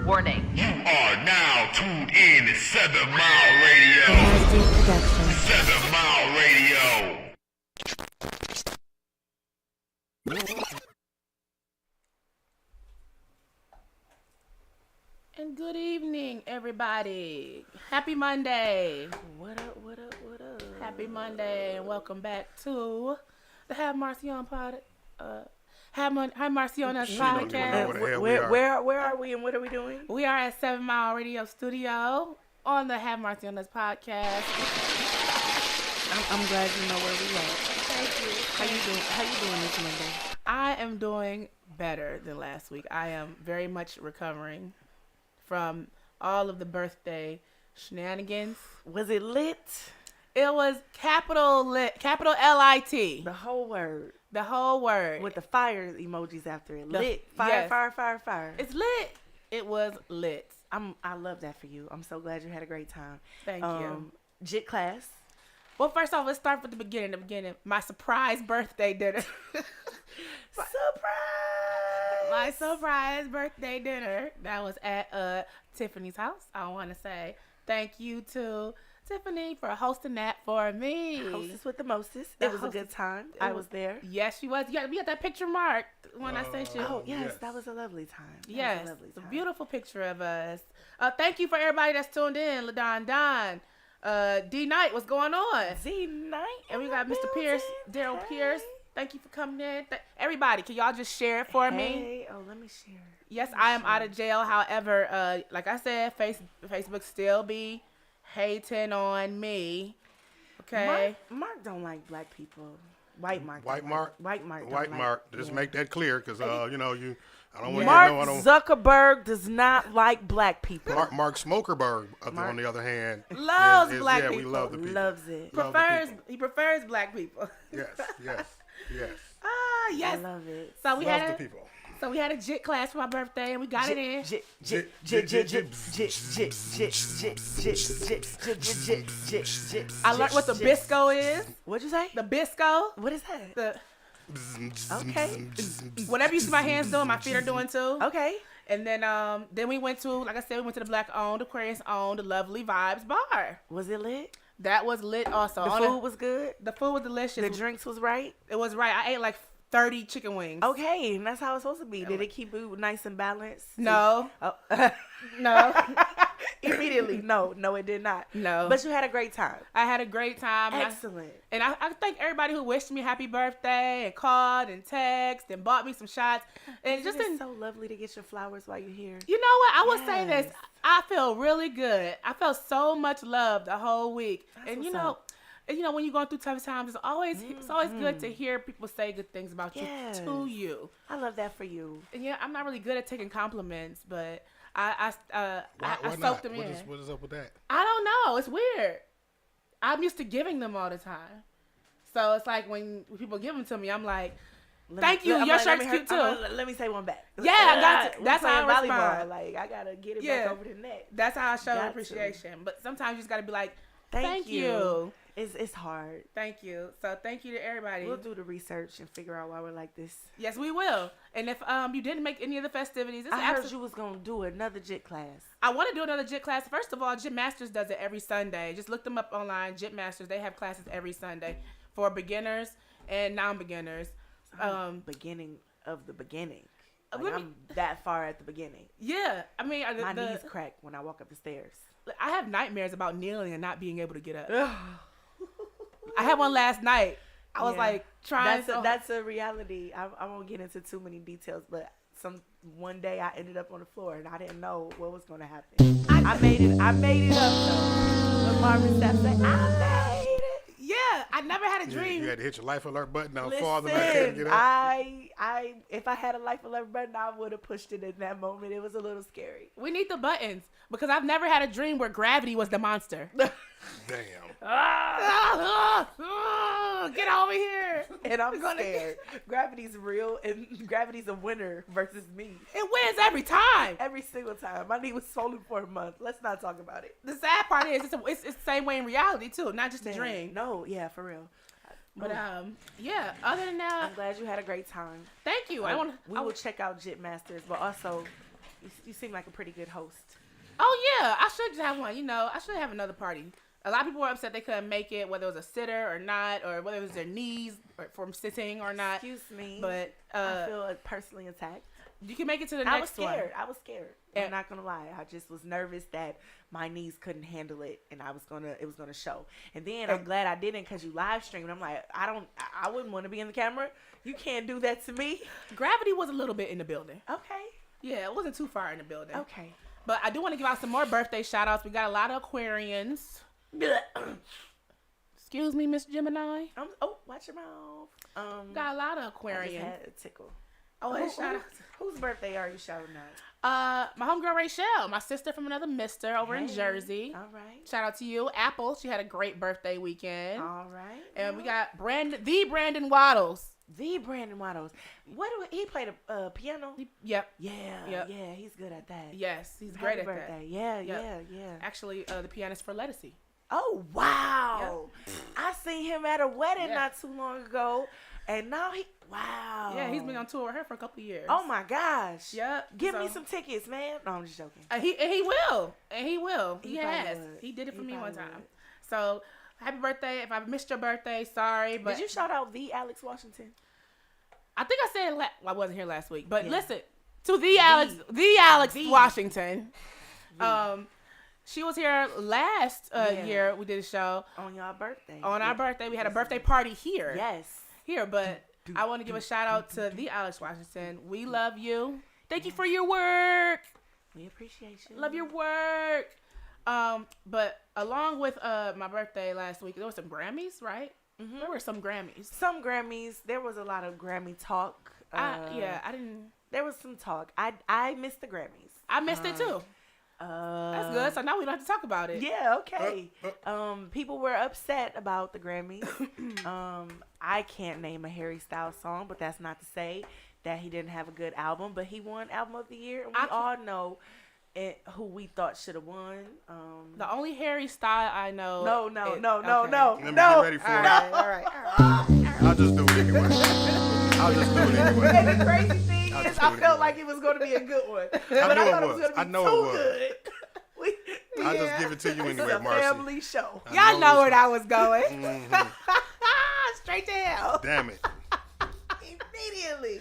Warning. You are now tuned in to 7 Mile Radio. 7 Mile Radio. And good evening, everybody. Happy Monday. What up, what up, what up? Happy Monday, and welcome back to the Have Marci on Marci on Us podcast. Where are we and what are we doing? We are at 7 Mile Radio Studio on the Have Marci on Us podcast. I'm glad you know where we are. Thank you. How you doing this Monday? I am doing better than last week. I am very much recovering from all of the birthday shenanigans. Was it lit? It was capital L-I-T. The whole word. The whole word. With the fire emojis after it. Lit. Fire, yes. fire. It's lit. It was lit. I love that for you. I'm so glad you had a great time. Thank you. JIT class. Well, first off, let's start with the beginning. My surprise birthday dinner. My surprise birthday dinner. That was at Tiffany's house. I want to say thank you to Tiffany for hosting that for me. Hostess with the mostest. It was a good time. I was there. Yes, she was. You got that picture marked when I sent you. Oh, yes. That was a lovely time. Yes. A beautiful picture of us. Thank you for everybody that's tuned in. LaDon Don. D Knight, what's going on? D Knight. And we got Mr. Pierce, Daryl Pierce. Thank you for coming in. Everybody, can y'all just share it for me? Oh, let me share. Yes, I am out of jail. However, like I said, Facebook still be hating on me. Okay. Mark don't like black people. White Mark. Just make that clear, because I don't want to Mark get no. Zuckerberg does not like black people. Mark Smokerberg, on the other hand, loves black people. We love the people. Loves it. He prefers black people. Yes. Yes. I love it. So we loves the people. So we had a JIT class for my birthday, and we got it in. I learned what the bisco is. What'd you say? The bisco. What is that? Okay. Whatever you see my hands doing, my feet are doing too. Okay. And then we went to, like I said, the black-owned, Aquarius-owned, the Lovely Vibes bar. Was it lit? That was lit also. The food was good? The food was delicious. The drinks was right? It was right. I ate like 30 chicken wings. Okay, and that's how it's supposed to be. Did it keep you nice and balanced? No. Oh. No. Immediately. No, it did not. No. But you had a great time. I had a great time. Excellent. And I thank everybody who wished me happy birthday and called and texted and bought me some shots. And it's so lovely to get your flowers while you're here. You know what? I will say this. I feel really good. I felt so much love the whole week. And you know, when you're going through tough times, it's always good to hear people say good things about you to you. I love that for you. And I'm not really good at taking compliments, but I why soaked them in. What is up with that? I don't know. It's weird. I'm used to giving them all the time. So it's like when people give them to me, I'm like, thank you. Your shirt's cute too. Let me say one back. Yeah, I got to. That's how I respond. Like, I got to get it back over the neck. That's how I show appreciation. But sometimes you just got to be like, thank you. It's hard. Thank you. So thank you to everybody. We'll do the research and figure out why we're like this. Yes, we will. And if you didn't make any of the festivities, I heard you was going to do another JIT class. I want to do another JIT class. First of all, JIT Masters does it every Sunday. Just look them up online, JIT Masters. They have classes every Sunday for beginners and non-beginners. Beginning of the beginning. Like, I'm that far at the beginning. Yeah. I mean, my knees crack when I walk up the stairs. I have nightmares about kneeling and not being able to get up. I had one last night. I was like trying. That's a reality. I won't get into too many details, but one day I ended up on the floor and I didn't know what was going to happen. I made it up though. When Marvin Sapp said, I made it. Yeah, I never had a dream. You had to hit your life alert button down Listen, farther than get up. if I had a life alert button, I would have pushed it in that moment. It was a little scary. We need the buttons because I've never had a dream where gravity was the monster. Damn. Get over here. And I'm scared. Gravity's real, and gravity's a winner versus me. It wins every time. Every single time. My knee was swollen for a month. Let's not talk about it. The sad part is it's the same way in reality too, not just a dream. No, yeah, for real. But yeah. Other than that, I'm glad you had a great time. thank you. We will check out Jit Masters, but also you seem like a pretty good host. Oh yeah, I should just have one. You know, I should have another party. A lot of people were upset they couldn't make it, whether it was a sitter or not, or whether it was their knees from sitting or not. Excuse me, But I feel personally attacked. you can make it to the next one. I was scared. I'm not gonna lie. I just was nervous that my knees couldn't handle it, and it was gonna show. And then I'm glad I didn't, because you live streamed. I'm like, I wouldn't want to be in the camera. You can't do that to me. Gravity was a little bit in the building. Okay. Yeah, it wasn't too far in the building. Okay. But I do want to give out some more birthday shout outs. We got a lot of Aquarians. Excuse me, Miss Gemini. Watch your mouth. Got a lot of I just Aquarians. had a tickle. Shout out. Whose birthday are you shouting out? My homegirl Rachel, my sister from another mister over in Jersey. All right. Shout out to you. Apple, she had a great birthday weekend. All right. And we got Brandon Waddles. The Brandon Waddles. He played a piano? Yep. Yeah, he's good at that. Yes, he's Happy great at birthday. that. Yeah. Actually, the pianist for Lettucey. Oh, wow. Yep. I seen him at a wedding Yeah. not too long ago, and now wow. Yeah, he's been on tour with her for a couple of years. Oh, my gosh. Yep. Give me some tickets, man. No, I'm just joking. He will. And he will. He probably has. would. He did it for He me one probably time. would. So, happy birthday. If I missed your birthday, sorry. But Did you shout out the Alex Washington? I think I said I wasn't here last week. But Yeah. listen, to the Alex Washington. She was here last year. We did a show. On your birthday. On our birthday. We had a birthday party here. Yes. Here, but I want to give a shout out to the Alex Washington. We love you. Thank you for your work. We appreciate you. Love your work. But along with my birthday last week, there were some Grammys, right? Mm-hmm. There were some Grammys. Some Grammys. There was a lot of Grammy talk. I didn't. There was some talk. I missed the Grammys. I missed it too. That's good. So now we don't have to talk about it. Yeah, okay. People were upset about the Grammys. I can't name a Harry Styles song, but that's not to say that he didn't have a good album. But he won Album of the Year, and we all know who we thought should have won. The only Harry Styles I know. No. Let me get ready for it. All right. I'll just do it anyway. And the crazy thing is, I felt like it was going to be a good one. But I thought it was going to be I know too it was. good. I'll just give it to you anyway, It's a Marci. family show. Y'all know where that was going. Mhm. Straight to hell. Damn it. Immediately.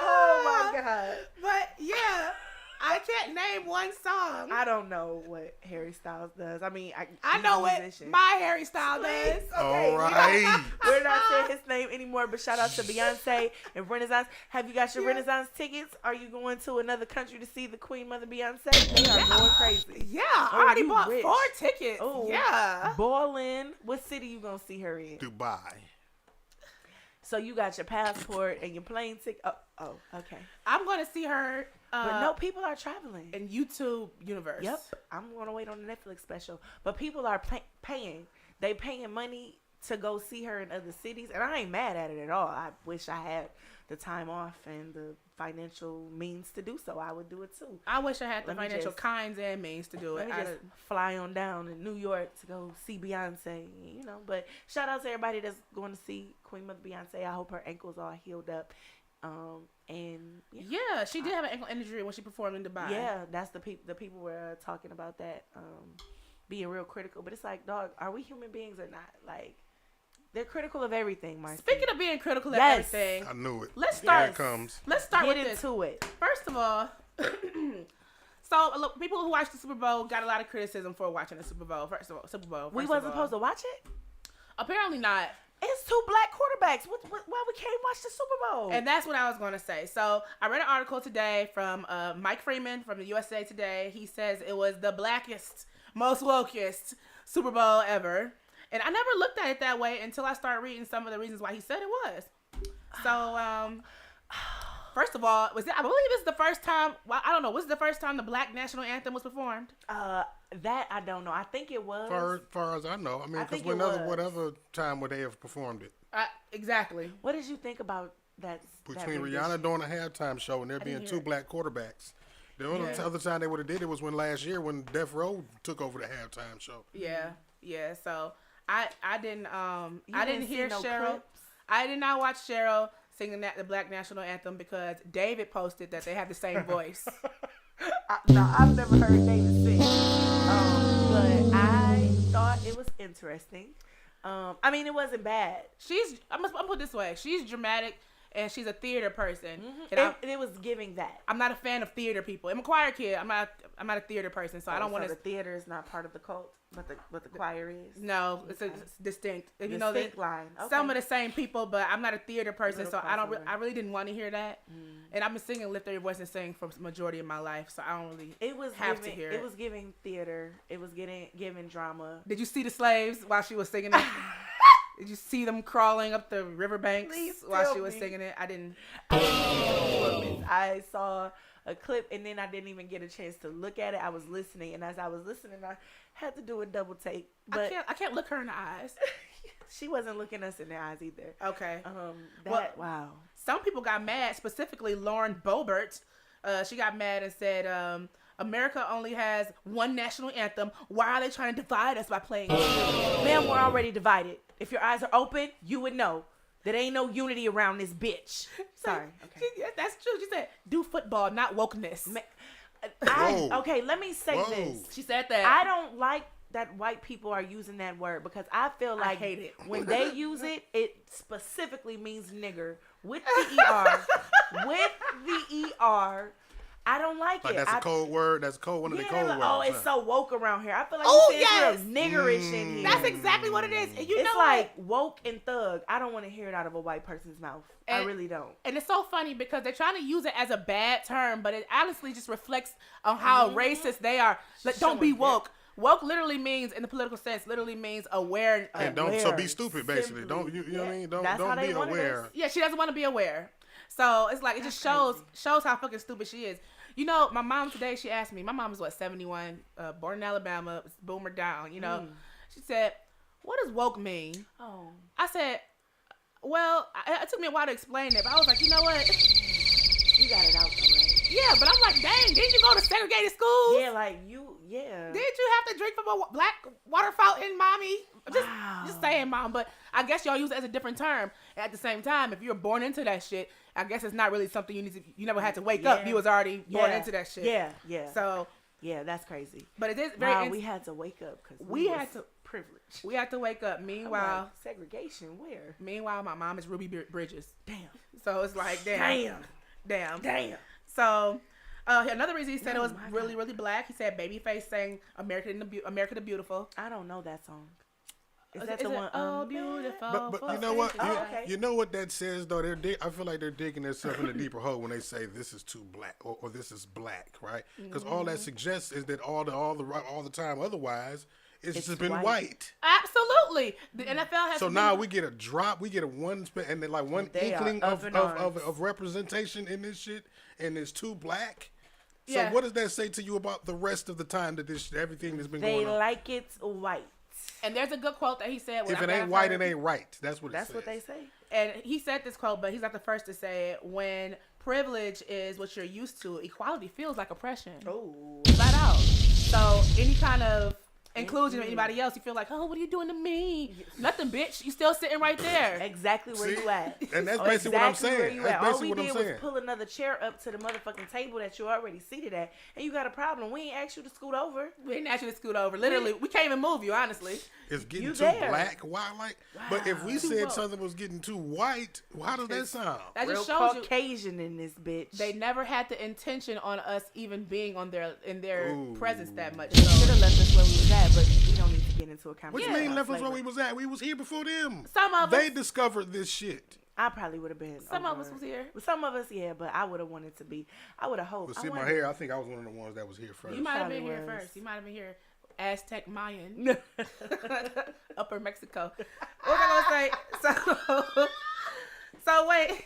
Oh, my God. But yeah, I can't name one song. I don't know what Harry Styles does. I mean, I he's know a what musician. my Harry Styles Please. does. Okay, All right. We're not saying his name anymore, but shout out to Beyonce and Renaissance. Have you got your Renaissance tickets? Are you going to another country to see the Queen Mother Beyonce? They are going crazy. Yeah, I already you bought rich. 4 tickets. Oh, Yeah. Ballin'. What city you gonna see her in? Dubai. So you got your passport and your plane ticket. Oh, okay. I'm going to see her But no, people are traveling. in YouTube universe. Yep, I'm gonna wait on the Netflix special. But people are paying. They paying money to go see her in other cities, and I ain't mad at it at all. I wish I had the time off and the financial means to do so. I would do it too. I wish I had the Let me financial just- kinds and means to do Let it. me just fly on down to New York to go see Beyonce, you know. But shout out to everybody that's going to see Queen Mother Beyonce. I hope her ankles all healed up. And Yeah, she did have an ankle injury when she performed in Dubai. yeah, that's the people were talking about that, being real critical. But it's like, dog, are we human beings or not? Like, they're critical of everything, Marci. Speaking of being critical of Yes. everything, I knew it. let's Here start. it comes. Let's start Get with this. into it. First of all, so look, people who watch the Super Bowl got a lot of criticism for watching the Super Bowl. First of all, Super Bowl. We wasn't supposed to watch it. Apparently not. It's 2 black quarterbacks. Why we can't watch the Super Bowl? And that's what I was going to say. So I read an article today from Mike Freeman from the USA Today. He says it was the blackest, most wokest Super Bowl ever. And I never looked at it that way until I started reading some of the reasons why he said it was. So, first of all, I believe it's the first time, well, I don't know, was it the first time the Black National Anthem was performed? That I don't know. I think it was. Far as I know. I mean, I because think it was. whatever time would they have performed it? Exactly. What did you think about that? Between that Rihanna doing a halftime show and there being didn't 2 hear it. black quarterbacks. The only other time they would have did it was when last year when Death Row took over the halftime show. Yeah. So I didn't I didn't hear no Cheryl. clips? I did not watch Cheryl singing the Black National Anthem because David posted that they have the same voice. No, I've never heard David sing. But I thought it was interesting. I mean, it wasn't bad. I'm gonna put it this way. She's dramatic and she's a theater person. Mm-hmm. And it was giving that. I'm not a fan of theater people. I'm a choir kid. I'm not a theater person, so I don't want to. The theater is not part of the cult, but the choir is. No, it's a distinct. You know, line. Okay. Some of the same people, but I'm not a theater person, so I don't. crossover. I really didn't want to hear that. And I've been singing "Lift Your Voice and Sing" for the majority of my life, so I don't really have to hear it. It was giving theater. It was giving drama. Did you see the slaves while she was singing it? Did you see them crawling up the riverbanks while she was singing it? I didn't. I saw a clip and then I didn't even get a chance to look at it. I was listening, and as I was listening, I had to do a double take. But I can't look her in the eyes. she wasn't looking us in the eyes either. Okay. Wow. Some people got mad, specifically Lauren Boebert. She got mad and said, America only has one national anthem. Why are they trying to divide us by playing two? Man, we're already divided. If your eyes are open, you would know that ain't no unity around this bitch. Sorry. Okay. That's true. She said, do football, not wokeness. Okay, let me say this. She said that. I don't like that white people are using that word because I feel like I hate it. When they use it, it specifically means nigger with the ER. With the ER. I don't like it. That's a code word. That's one of the code words. Oh, it's so woke around here. I feel like it's real niggerish in here. That's exactly what it is. And it's like woke and thug. I don't want to hear it out of a white person's mouth. I really don't. And it's so funny because they're trying to use it as a bad term, but it honestly just reflects on how racist they are. Like, don't be woke. Woke literally means, in the political sense, literally means aware. And so be stupid, basically. Don't you know what I mean? Don't be aware. Yeah, she doesn't want to be aware. So it's like, it just shows how fucking stupid she is. You know, my mom today, she asked me, my mom is 71, born in Alabama, boomer down, you know. She said, what does woke mean? Oh. I said, well, it took me a while to explain it, but I was like, you know what? You got it out though, right? Yeah, but I'm like, dang, didn't you go to segregated schools? Yeah, like yeah. Did you have to drink from a black water fountain, mommy? Just saying, mom, but I guess y'all use it as a different term. At the same time, if you're born into that shit, I guess it's not really something you never had to wake up. You was already born into that shit. Yeah. So, yeah, that's crazy. But it is very. We had to wake up because we had to privilege. We had to wake up. Meanwhile, like, segregation where? Meanwhile, my mom is Ruby Bridges. Damn. So it's like damn. So. Another reason he said it was really, really black. He said Babyface sang America the Beautiful. I don't know that song. Is that the one? Oh, beautiful. But you know what? Okay. You know what that says though. I feel like they're digging themselves in a deeper hole when they say this is too black or this is black, right? Because all that suggests is that all the time otherwise it's just been white. Absolutely. The NFL has. So now we get a drop. We get a one and then like one inkling of representation in this shit, and it's too black. So what does that say to you about the rest of the time that everything that's been going on? They like it's white. And there's a good quote that he said. If it ain't white, it ain't right. That's what they say. And he said this quote, but he's not the first to say it. When privilege is what you're used to, equality feels like oppression. Oh. Flat out. So any kind of inclusion of anybody else, you feel like, oh, what are you doing to me? Nothing, bitch. You still sitting right there. Exactly where you at. And that's basically what I'm saying. All we did was pull another chair up to the motherfucking table that you already seated at, and you got a problem. We ain't asked you to scoot over. We didn't ask you to scoot over. Literally, we can't even move you, honestly. It's getting too black. Why? But if we said something was getting too white, how does that sound? That just Real shows Caucasian in this bitch. They never had the intention on us even being in their presence that much. They should have left us where we was at, but we don't need to get into a conversation. What you mean left us where we was at? We was here before them. Some of they discovered this shit. I probably would have been. Some of us was here. Some of us, yeah, but I would have wanted to be. I would have hoped. But see, my hair, I think I was one of the ones that was here first. You might have been here first. You might have been here. Aztec Mayan. Upper Mexico. What was I gonna say? So wait.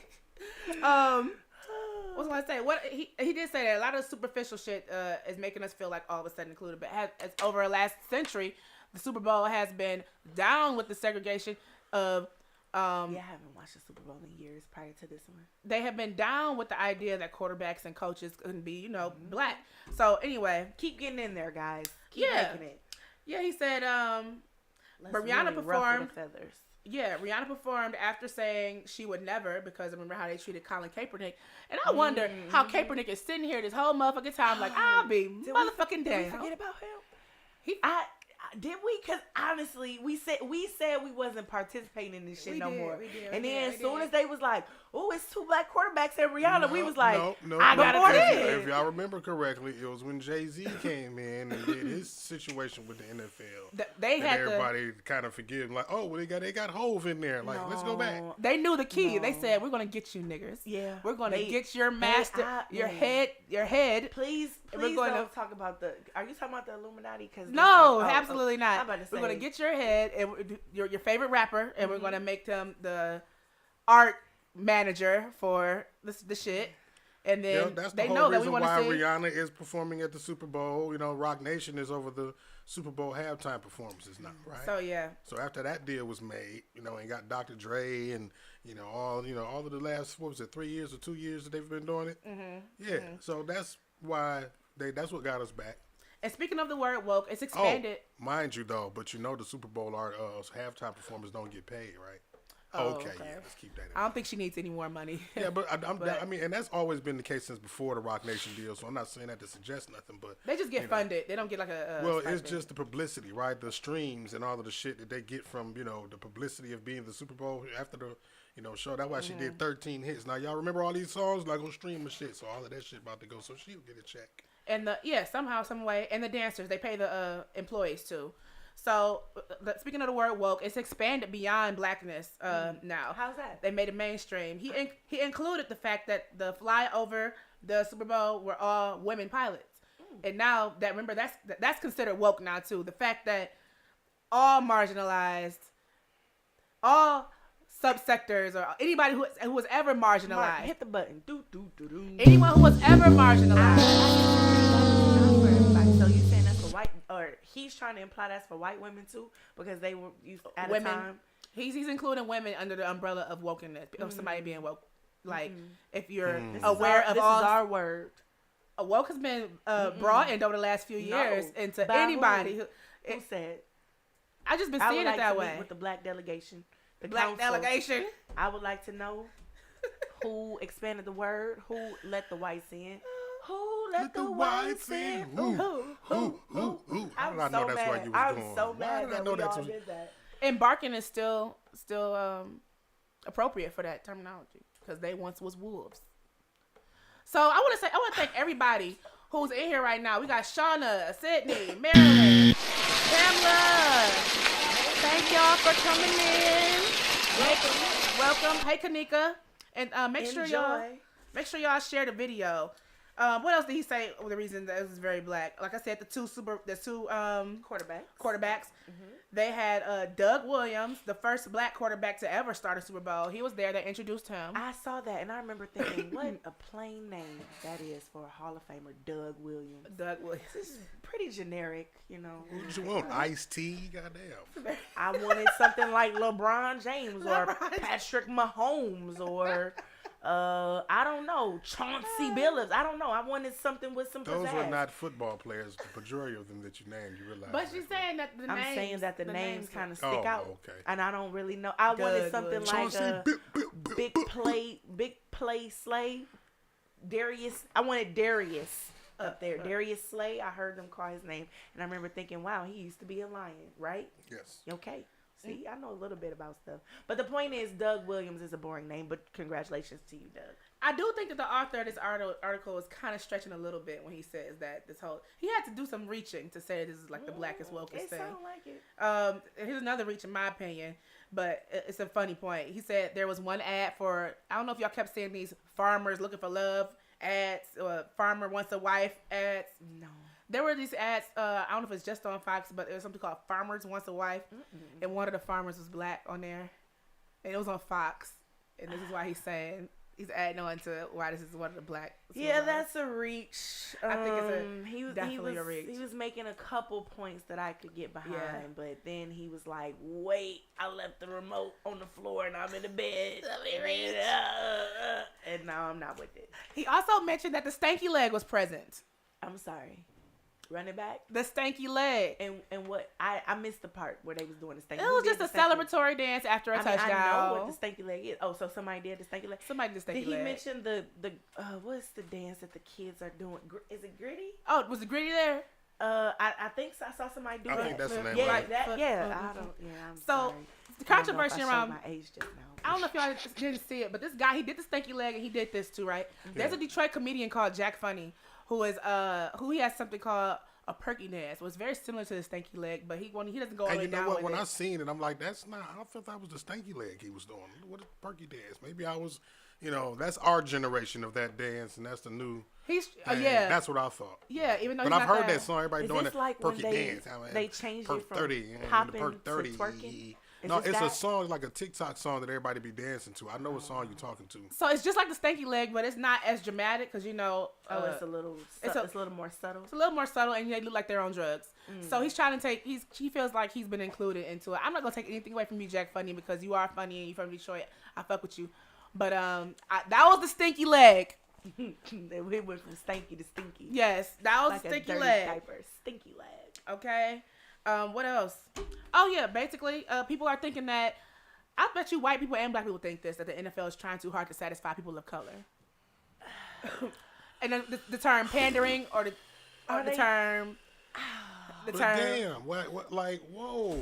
What was I gonna say? What he did say that a lot of superficial shit is making us feel like all of a sudden included. But as over the last century, the Super Bowl has been down with the segregation of. I haven't watched the Super Bowl in years prior to this one. They have been down with the idea that quarterbacks and coaches can be, black. So anyway, keep getting in there, guys. Keep making it. Yeah, he said, But Rihanna performed. Yeah, Rihanna performed after saying she would never, because remember how they treated Colin Kaepernick. And I wonder how Kaepernick is sitting here this whole motherfucking time like, I'll be motherfucking down. Did we forget about him? Did we? Because honestly, we said we wasn't participating in this shit no more. And then as soon as they was like, "Oh, it's 2 black quarterbacks and Rihanna," we was like, "I got it." If y'all remember correctly, it was when Jay-Z came in and did his situation with the NFL. They had everybody kind of forgive like, "Oh, well, they got Hove in there. Like, let's go back." They knew the key. They said, "We're gonna get you niggers. Yeah, we're gonna get your master, your head. Please don't talk about the. Are you talking about the Illuminati? Because no, absolutely not. I'm about to say, we're gonna get your head and your favorite rapper, and we're gonna make them the art manager for the shit." And then that's they know that we want to see Rihanna is performing at the Super Bowl. You know, Rock Nation is over the Super Bowl halftime performances now, right? So yeah. So after that deal was made, you know, and got Dr. Dre and all of the last 3 years or 2 years that they've been doing it. Mm-hmm. Yeah. Mm-hmm. So that's why that's what got us back. And speaking of the word woke, it's expanded. Mind you, though, but the Super Bowl halftime performers don't get paid, right? Okay, yeah, let's keep that in mind. I don't think she needs any more money. Yeah, but I mean, and that's always been the case since before the Rock Nation deal, so I'm not saying that to suggest nothing, but... They just get funded. They don't get like a well, it's just the publicity, right? The streams and all of the shit that they get from, the publicity of being the Super Bowl after the, show. That's why she did 13 hits. Now, y'all remember all these songs? Like, on stream and shit, so all of that shit about to go, so she'll get a check. And somehow, some way, and the dancers, they pay the employees too. So, speaking of the word woke, it's expanded beyond blackness now. How's that? They made it mainstream. He included the fact that the fly over the Super Bowl were all women pilots. And now, remember, that's considered woke now, too. The fact that all marginalized, all subsectors, or anybody who was ever marginalized. Hit the button. Anyone who was ever marginalized. So you saying that's for white, or he's trying to imply that's for white women too, because they were at a time. He's including women under the umbrella of wokeness, of somebody being woke. Like if you're aware of all. This is our word. Woke has been broadened over the last few years into anybody who said. I just been seeing it that way with the black delegation. The black delegation. I would like to know who expanded the word, who let the whites in. Who let the whites in? Who? How did I know that's where you was going? I'm so mad that we all did that. Embarking is still appropriate for that terminology because they once was wolves. So I want to thank everybody who's in here right now. We got Shauna, Sydney, Marilyn, Pamela. Thank y'all for coming in. Welcome. Hey, Kanika, and make sure y'all share the video. What else did he say? The reason that it was very black, like I said, the two quarterbacks. They had Doug Williams, the first black quarterback to ever start a Super Bowl. He was there. They introduced him. I saw that, and I remember thinking, what a plain name that is for a Hall of Famer, Doug Williams. Doug Williams. This is pretty generic, What did you want? Ice-T? Goddamn. I wanted something like LeBron James or Patrick Mahomes or... I don't know, Chauncey Billups. I don't know. I wanted something with some pizzazz. Those were not football players. The majority of them that you named, you realize. But she's saying that the names. I'm saying that the names kind of stick out. Okay. And I don't really know. I wanted something like Chauncey, a big play Slay. Darius. I wanted Darius up there. Darius Slay. I heard them call his name, and I remember thinking, wow, he used to be a Lion, right? Yes. Okay. See, I know a little bit about stuff. But the point is, Doug Williams is a boring name, but congratulations to you, Doug. I do think that the author of this article is kind of stretching a little bit when he says that he had to do some reaching to say this is like the blackest, wokest thing. It sounds like it. Here's another reach in my opinion, but it's a funny point. He said there was one ad for, I don't know if y'all kept seeing these farmers looking for love ads, or farmer wants a wife ads. No. There were these ads, I don't know if it's just on Fox, but there was something called Farmers Wants a Wife. And one of the farmers was black on there. And it was on Fox. And this is why he's adding on to why this is one of the black. Yeah, that's a reach. I think it's definitely a reach. He was making a couple points that I could get behind, but then he was like, wait, I left the remote on the floor and I'm in the bed. And now I'm not with it. He also mentioned that the stanky leg was present. I'm sorry. Running back? The stanky leg. And what? I missed the part where they was doing the stanky leg. It was just a celebratory dance after a touchdown. I know what the stanky leg is. Oh, so somebody did the stanky leg? Somebody did the stanky leg. Did he mention the what's the dance that the kids are doing? Is it gritty? Oh, was it gritty there? I think so. I saw somebody do I that. think that's the name yeah, of it. that, yeah, I don't. Yeah, I'm so sorry. the controversy around my age just now. I don't know if y'all didn't see it, but this guy, he did the stanky leg and he did this too, right? Yeah. There's a Detroit comedian called Jack Funny who he has something called a perky dance. Well, it's very similar to the stanky leg, but he doesn't go all the way down. And you know what? When it. I seen it, I'm like, that's not. I thought that was the stanky leg he was doing. What a perky dance? Maybe I was, that's our generation of that dance, and that's the new. Yeah. That's what I thought. Yeah, even though. But I've heard that song. Everybody doing that like perky dance. They changed it from 30, popping perk 30. to twerking. No, it's a song like a TikTok song that everybody be dancing to. I know what song you're talking to. So it's just like the stanky leg, but it's not as dramatic because it's a little more subtle. It's a little more subtle, and they look like they're on drugs. So he's trying to he feels like he's been included into it. I'm not gonna take anything away from you, Jack Funny, because you are funny and you're from Detroit. I fuck with you, but that was the stinky leg. We went from stanky to stinky. Yes, that was like the stinky a dirty leg. Diaper, stinky leg. Okay. What else? Oh yeah, basically, people are thinking that. I bet you white people and black people think this, that the NFL is trying too hard to satisfy people of color. And then the term pandering or the term. Damn, what, like, whoa.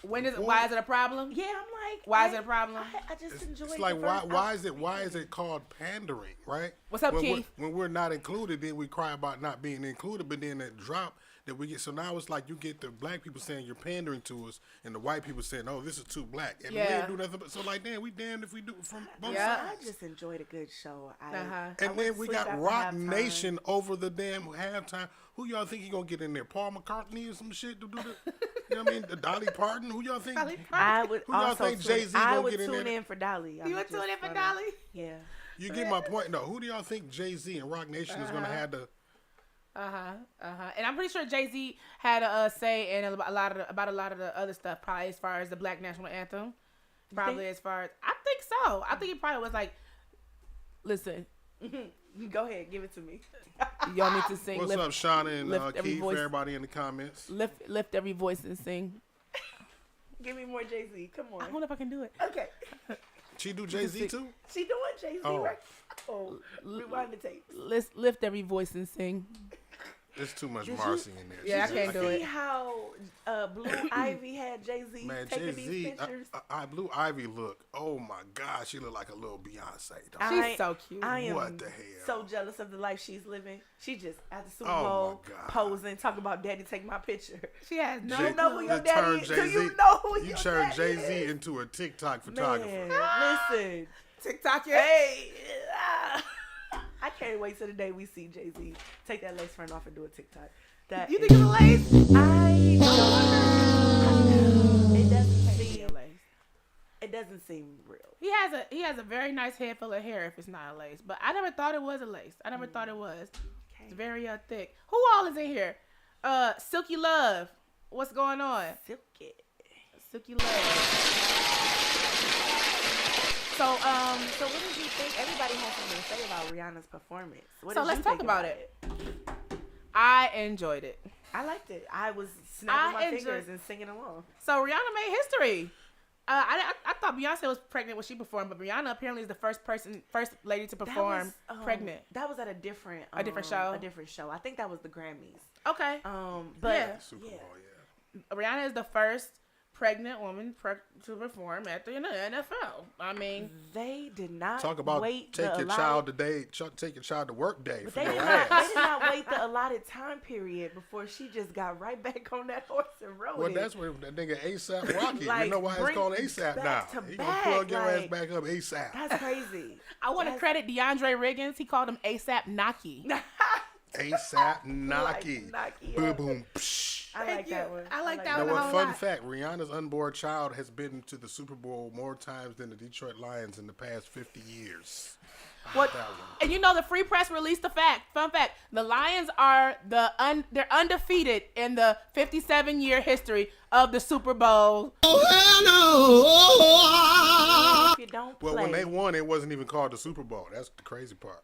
Why is it a problem? Yeah, I'm like. Why is it a problem? I just enjoy it. It's like, why is it called pandering, right? What's up, Keith? When we're not included, then we cry about not being included, but then that drop that we get. So now it's like you get the black people saying you're pandering to us, and the white people saying, oh, this is too black. And we didn't do nothing but, so like, damn, we damned if we do it from both sides. I just enjoyed a good show. And then we got Rock Nation over the damn halftime. Who y'all think he gonna get in there? Paul McCartney or some shit to do the, you know what I mean? Dolly Parton? Who y'all think? I would who y'all think Jay-Z gonna get in there? I would tune in for Dolly. You would tune in for Dolly? Yeah. You get my point, though. Who do y'all think Jay-Z and Rock Nation is gonna have to? And I'm pretty sure Jay-Z had a say in about a lot of the other stuff, probably as far as the Black National Anthem. Probably as far as I think so. I think he probably was like, listen. Go ahead, give it to me. Y'all need to sing. What's up, Shauna and Keith? For everybody in the comments. Lift every voice and sing. Give me more Jay-Z. Come on. I don't know if I can do it. Okay. She do Jay-Z too? She doing Jay-Z right? Oh, rewind the tape. Let's lift every voice and sing. There's too much Marci in there. Yeah, I can't do it. See how Blue Ivy had Jay-Z taking these pictures? Blue Ivy look. Oh my God, she look like a little Beyonce. She's so cute. I am what the hell? So jealous of the life she's living. She just at the Super Bowl posing, talking about "Daddy, take my picture." She has no. You know who your daddy is. Do you know who your turned daddy Jay-Z is? into a TikTok photographer. Man, listen, TikTok, hey. I can't wait till the day we see Jay-Z take that lace front off and do a TikTok. You think it's a lace? It doesn't seem real. He has a very nice head full of hair if it's not a lace, but I never thought it was a lace. I never thought it was. Okay. It's very thick. Who all is in here? Silky Love. What's going on? Silky Love. So what did you think? Everybody has something to say about Rihanna's performance. Let's talk about it. I enjoyed it. I liked it. I was snapping my fingers and singing along. So Rihanna made history. I thought Beyonce was pregnant when she performed, but Rihanna apparently is the first lady to perform pregnant. That was at a different show. A different show. I think that was the Grammys. Okay. But Super Bowl, Rihanna is the first pregnant woman to perform at the NFL. I mean, they did not talk about take your child to work day for your ass. They did not wait the allotted time period before she just got right back on that horse and rode it. Well, that's where that nigga ASAP Rocky. Like, you know why it's called ASAP now? He gonna plug your ass back up ASAP. That's crazy. I want to credit DeAndre Riggins. He called him ASAP Naki. ASAP Naki. Boom boom. I like that one. I like that one. You know what? Fun fact: Rihanna's unborn child has been to the Super Bowl more times than the Detroit Lions in the past 50 years. What? And you know, the Free Press released the fact. Fun fact: the Lions are they're undefeated in the 57-year history of the Super Bowl. If you don't play. Well, when they won, it wasn't even called the Super Bowl. That's the crazy part.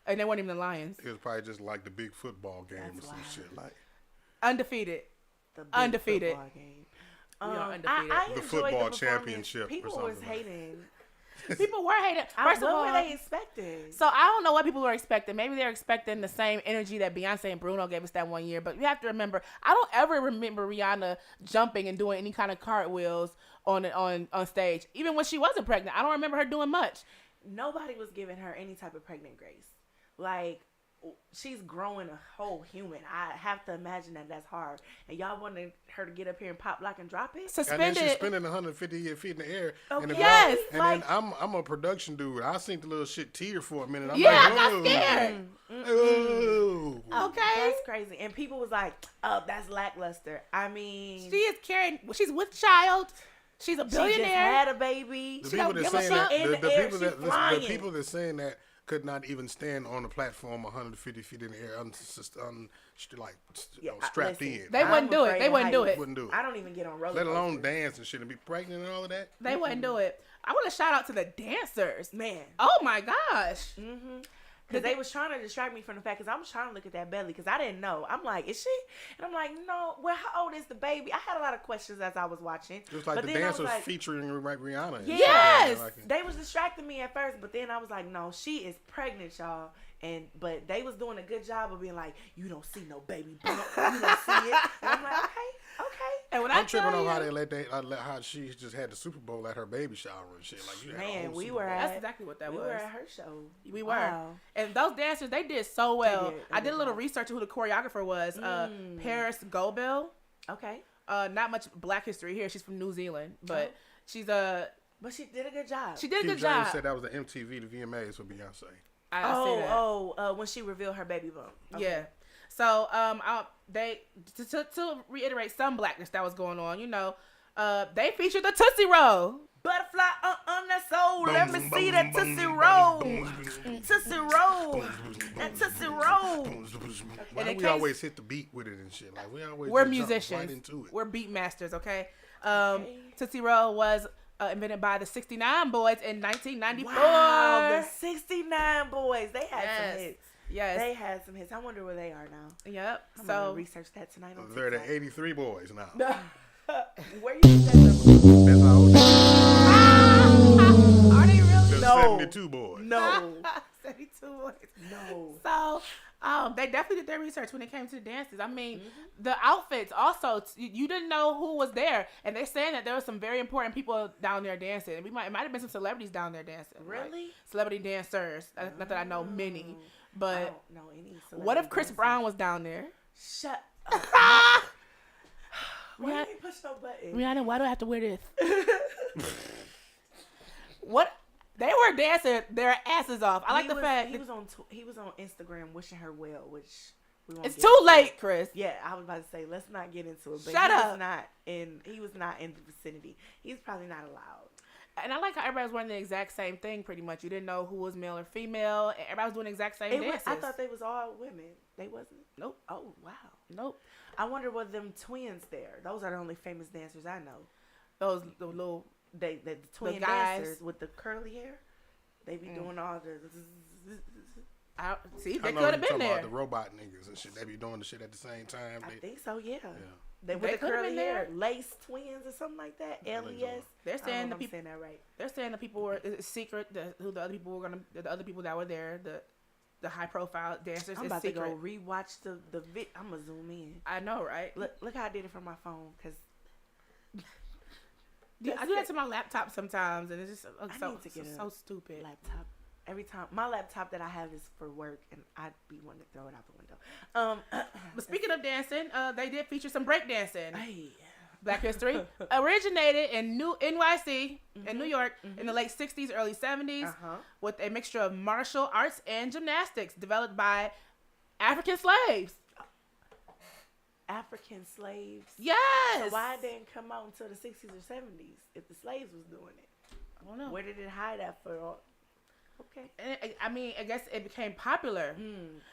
And they weren't even the Lions. It was probably just like the big football game or some shit. Like undefeated. The big undefeated. Football game. We are undefeated. I the enjoyed football the championship. People or was something hating. People were hating. First of all, what were they expecting? So I don't know what people were expecting. Maybe they're expecting the same energy that Beyonce and Bruno gave us that one year. But you have to remember, I don't ever remember Rihanna jumping and doing any kind of cartwheels on stage. Even when she wasn't pregnant, I don't remember her doing much. Nobody was giving her any type of pregnant grace. Like, she's growing a whole human. I have to imagine that that's hard. And y'all wanted her to get up here and pop, lock, and drop it? Suspended. And then she's spinning 150 feet in the air. Okay. And Yes. And like, then I'm a production dude. I seen the little shit tear for a minute. I'm Yeah, like, I got whoa. scared. Ooh. Okay. That's crazy. And people was like, oh, that's lackluster. I mean, She is carrying. She's with child. She's a she billionaire. just had a baby. The She people don't that give a saying that, fuck. In the the air, people she's that flying. the people that saying that could not even stand on the platform 150 feet in the air, strapped listen, in. They wouldn't do it. They wouldn't do it. Wouldn't do it. I don't even get on roller Let alone coasters. dance and shit and be pregnant and all of that. They wouldn't do it. I want to shout out to the dancers. Man. Oh my gosh. Because they was trying to distract me from the fact, because I was trying to look at that belly, because I didn't know. I'm like, is she? And I'm like, no. Well, how old is the baby? I had a lot of questions as I was watching. It was like but the then I dance was like, featuring Rihanna. and Yes! shit, like, they was distracting me at first, but then I was like, no, she is pregnant, y'all. But they was doing a good job of being like, you don't see no baby bump. You don't see it. And I'm like, okay. And when I'm I tripping tell on how you, they how she just had the Super Bowl at her baby shower and shit. Like you had a Man, whole we Super were Bowl. at that's exactly what that we was. were at her show. We were. Wow. And those dancers, they did so well. They did I did a little job. research on who the choreographer was. Paris Goebel. Okay. Not much black history here. She's from New Zealand. But she's But she did a good job. she did a Keith good James job. said that was the MTV, the VMAs for Beyonce. I see that. when she revealed her baby bump. Okay. Yeah. So they to reiterate some blackness that was going on, they featured the Tootsie Roll. Butterfly on that soul. Let me see that Tootsie Roll. Tootsie Roll. That Tootsie Roll. Why in we case- always hit the beat with it and shit? Like we always We're just jump musicians. right into it. We're beat masters, okay? Tootsie Roll was invented by the 69 Boys in 1994. Wow, the 69 Boys. They had some hits. Yes. They had some hits. I wonder where they are now. Yep. I'm So gonna research that tonight on They're TikTok. the 83 boys now. Where you get that number? That's how old they are they really? are. No. 72 boys. No. 72 Boys. No. So, they definitely did their research when it came to the dances. I mean, the outfits also, you didn't know who was there. And they're saying that there were some very important people down there dancing. And it might have been some celebrities down there dancing. Really? Like celebrity dancers. Not that I know many. I But don't know any what if celebrity Chris dancers. Brown was down there? Shut up. Why you ain't push no button? Rihanna, why do I have to wear this? What? They were dancing their asses off. I like the fact he that was on Instagram wishing her well, which we won't it's get too into. late, Chris. Yeah, I was about to say let's not get into it. But Shut he up. Was not he was not in the vicinity. He's probably not allowed. And I like how everybody was wearing the exact same thing pretty much. You didn't know who was male or female. And everybody was doing the exact same dances. I thought they was all women. They wasn't. Nope. Oh wow. Nope. I wonder were them twins there. Those are the only famous dancers I know. Those the little The twin guys. dancers with the curly hair. They be doing all the. see, I they know could have you been talking there. about the robot niggas and shit. They be doing the shit at the same time. I think so. Yeah. Yeah. They with They the could've curly been hair, there. lace twins or something like that. I think so. LES. They're I don't saying know the if I'm people. saying that right. They're saying the people were it's secret. Who the other people were the other people that were there. The high profile dancers. I'm is about secret. to go rewatch the vid. I'm gonna zoom in. I know, right? Look how I did it from my phone because I do that to my laptop sometimes, and it's just need to get so stupid. laptop. Every time my laptop that I have is for work, and I'd be wanting to throw it out the window. But speaking of dancing, they did feature some break dancing. Hey, Black history originated in NYC in New York in the late 60s, early 70s with a mixture of martial arts and gymnastics developed by African slaves. African slaves. Yes. So why it didn't come out until the 60s or 70s if the slaves was doing it? I don't know. Where did it hide at for? Okay. And I mean, I guess it became popular.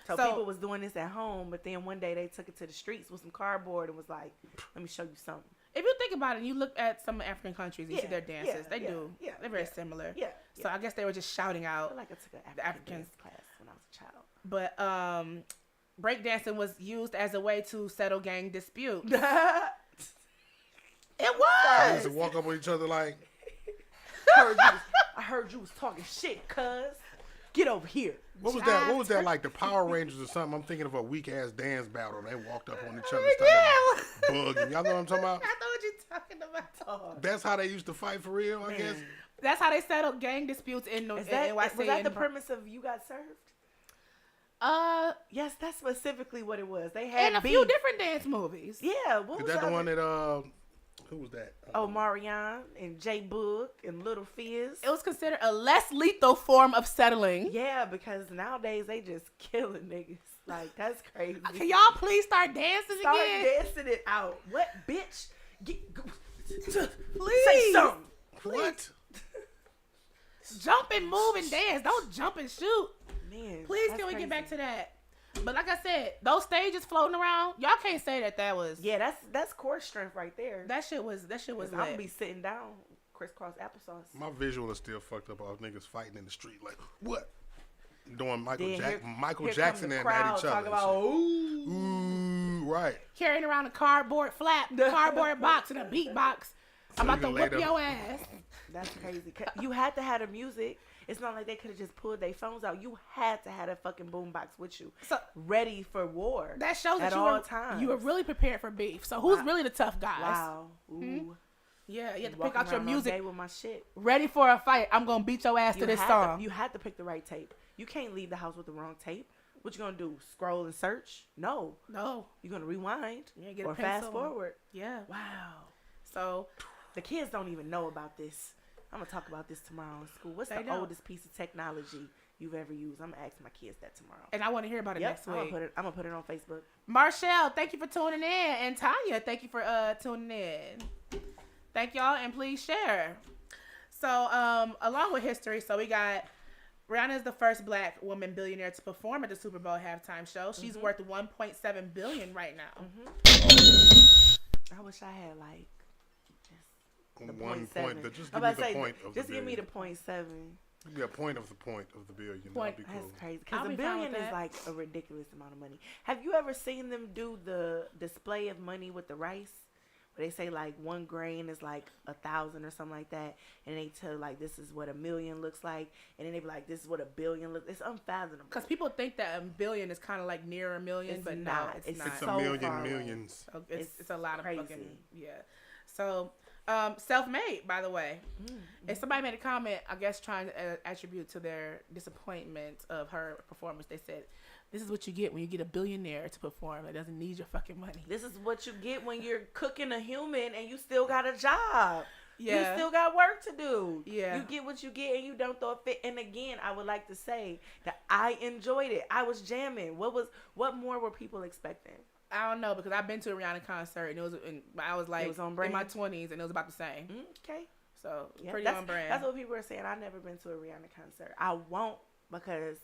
So people was doing this at home, but then one day they took it to the streets with some cardboard and was like, "Let me show you something." If you think about it, you look at some African countries, you see their dances. yeah, They yeah, do. yeah, They're very yeah. similar. Yeah. So I guess they were just shouting I out. feel like I took an The African Africans. dance class when I was a child. But breakdancing was used as a way to settle gang disputes. It They was. used to walk up with each other like, I heard you was talking shit, cuz. Get over here. what was that? What was that like? The Power Rangers or something? I'm thinking of a weak ass dance battle. They walked up on each other, started bugging. Y'all know what I'm talking about? I know what you're talking about. That's how they used to fight for real, I guess. That's how they settled gang disputes in NYC. Was that the premise of You Got Served? Yes, that's specifically what it was. They had and a few different dance movies. Yeah, what Is was that the one that who was that? Marion and J Boog and Little Fizz. It was considered a less lethal form of settling. Yeah, because nowadays they just killing niggas. Like, that's crazy. Can y'all please start dancing again? Start dancing it out. What, bitch? Please. Say something. What? Jump and move and dance. Don't jump and shoot. Man, Please, can we get back to that? But like I said, those stages floating around, y'all can't say that was. Yeah, that's core strength right there. That shit was I'm gonna be sitting down, crisscross applesauce. My visual is still fucked up. All niggas fighting in the street like what? Doing Michael Here Jackson comes the and crowd at each other. talking about, ooh, right. carrying around a cardboard box and a beat box. I'm about to whip your ass. That's crazy. You had to have the music. It's not like they could have just pulled their phones out. You had to have that fucking boombox with you, so ready for war. That shows that you were really prepared for beef. So who's really the tough guys? Wow. Ooh. Yeah, you have to pick out your music. With my shit. Ready for a fight. I'm gonna beat your ass to this song. You had to pick the right tape. You can't leave the house with the wrong tape. What you gonna do? Scroll and search? No. You're gonna rewind or fast forward. Yeah. Wow. So the kids don't even know about this. I'm gonna talk about this tomorrow in school. What's the oldest piece of technology you've ever used? I'm gonna ask my kids that tomorrow. And I want to hear about it next week. I'm gonna put it on Facebook. Marshall, thank you for tuning in. And Tanya, thank you for tuning in. Thank y'all, and please share. So, along with history, so we got Rihanna is the first black woman billionaire to perform at the Super Bowl halftime show. She's worth $1.7 billion right now. I wish I had like The 1 point. point. Just give me the point of the Just give me billion. the 0.7. Give me a point of the billion. Point. That'd be cool. That's crazy. Because I'll a be fine billion with is that. like a ridiculous amount of money. Have you ever seen them do the display of money with the rice? Where they say like 1 grain is like 1,000 or something like that. And they tell like this is what a million looks like. And then they be like this is what a billion looks. It's unfathomable. Because people think that a billion is kind of like near a million, It's but not. no, it's It's not. It's so a million far away. millions. So it's a lot crazy. of fucking, yeah. So, self-made, by the way. And somebody made a comment, I guess, trying to attribute to their disappointment of her performance. They said, this is what you get when you get a billionaire to perform that doesn't need your fucking money. This is what you get when you're cooking a human and you still got a job. Yeah. You still got work to do. Yeah. You get what you get and you don't throw a fit. And again, I would like to say that I enjoyed it. I was jamming. What more were people expecting? I don't know, because I've been to a Rihanna concert and I was like It was on in brand? my 20s and it was about the same. Okay. So Yeah, pretty that's, on brand. That's what people are saying. I've never been to a Rihanna concert. I won't because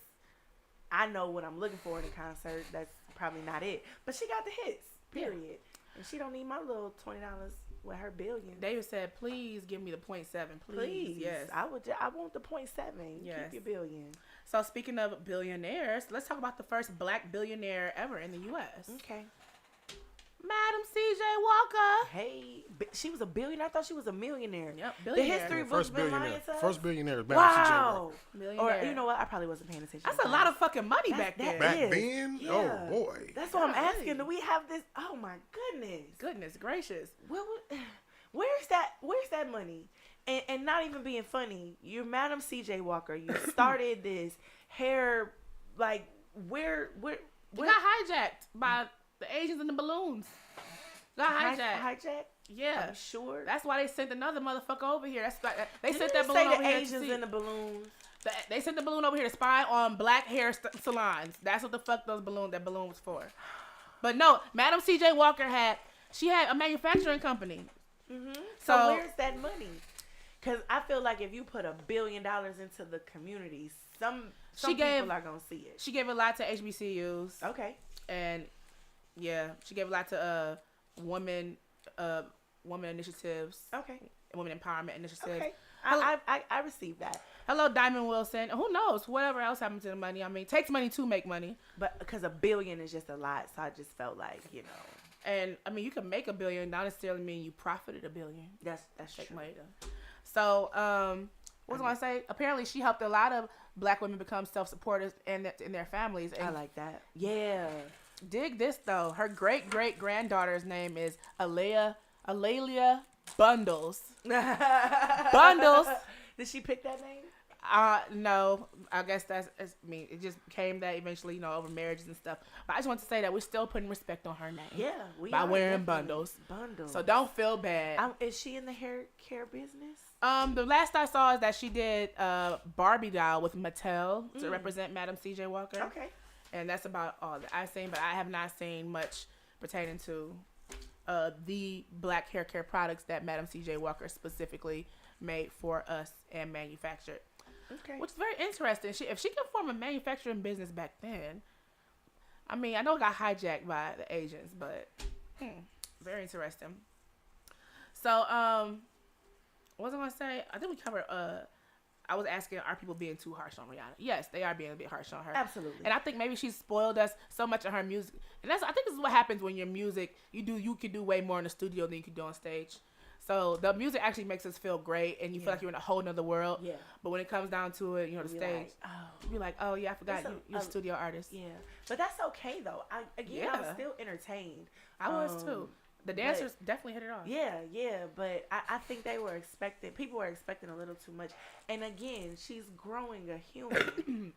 I know what I'm looking for in a concert. That's probably not it. But she got the hits, period. Yeah. And she don't need my little $20 with her billion. David said, please give me the 0.7. Please. Yes. I want the 0.7. Yes. Keep your billion. So speaking of billionaires, let's talk about the first black billionaire ever in the U.S. Okay. Madam C.J. Walker. Hey, she was a billionaire. I thought she was a millionaire. Yep, The billionaire. history books been lying to us. First billionaire is Wow. Millionaire. Or you know what? I probably wasn't paying attention. That's a lot of fucking money back that then. Back is. then? Yeah. Oh, boy. That's what I'm Golly. asking. Do we have this? Oh my goodness. Goodness gracious. Where's that money? And not even being funny. You're Madam C.J. Walker. You started this hair, like where We got hijacked by the Asians and the balloons. Got hijacked. Hijack? Yeah. Are you sure? That's why they sent another motherfucker over here. That's like they Didn't sent they that balloon say over the here Asians to see. and the balloons. They sent the balloon over here to spy on black hair salons. That's what the fuck that balloon was for. But no, Madam C.J. Walker had a manufacturing company. Mm-hmm. So So where's that money? Because I feel like if you put $1 billion into the community, some people are gonna see it. She gave a lot to HBCUs. Okay. And yeah, she gave a lot to women initiatives. Okay. women empowerment initiatives. Okay. I received that. Hello, Diamond Wilson. Who knows? Whatever else happened to the money. I mean, it takes money to make money. But because $1 billion is just a lot, so I just felt like, And I mean, you can make $1 billion, not necessarily mean you profited $1 billion. That's Take true. money though. So, what was I going to say? Apparently, she helped a lot of Black women become self-supporters in their families. And I like that. Yeah. dig this though. Her great-great-granddaughter's name is Alelia Bundles. Bundles. Did she pick that name? No, I guess it just came that eventually, over marriages and stuff. But I just want to say that we're still putting respect on her name. Yeah, we by are wearing definitely. bundles. So don't feel bad. Is she in the hair care business? The last I saw is that she did Barbie doll with Mattel to represent Madam C.J. Walker. Okay. And that's about all that I've seen, but I have not seen much pertaining to the Black hair care products that Madam C.J. Walker specifically made for us and manufactured. Okay. Which is very interesting. If she could form a manufacturing business back then, I mean, I know it got hijacked by the Asians, but very interesting. So, what was I going to say? I think we covered, I was asking, are people being too harsh on Rihanna? Yes, they are being a bit harsh on her. Absolutely. And I think maybe she's spoiled us so much of her music. And I think this is what happens when your music, you can do way more in the studio than you can do on stage. So the music actually makes us feel great, and you feel like you're in a whole nother world. Yeah. But when it comes down to it, the stage, you're like, oh yeah, I forgot you're a studio artist. Yeah. But that's okay though. I was still entertained. I was too. The dancers definitely hit it off. Yeah. But I think people were expecting a little too much. And again, she's growing a human.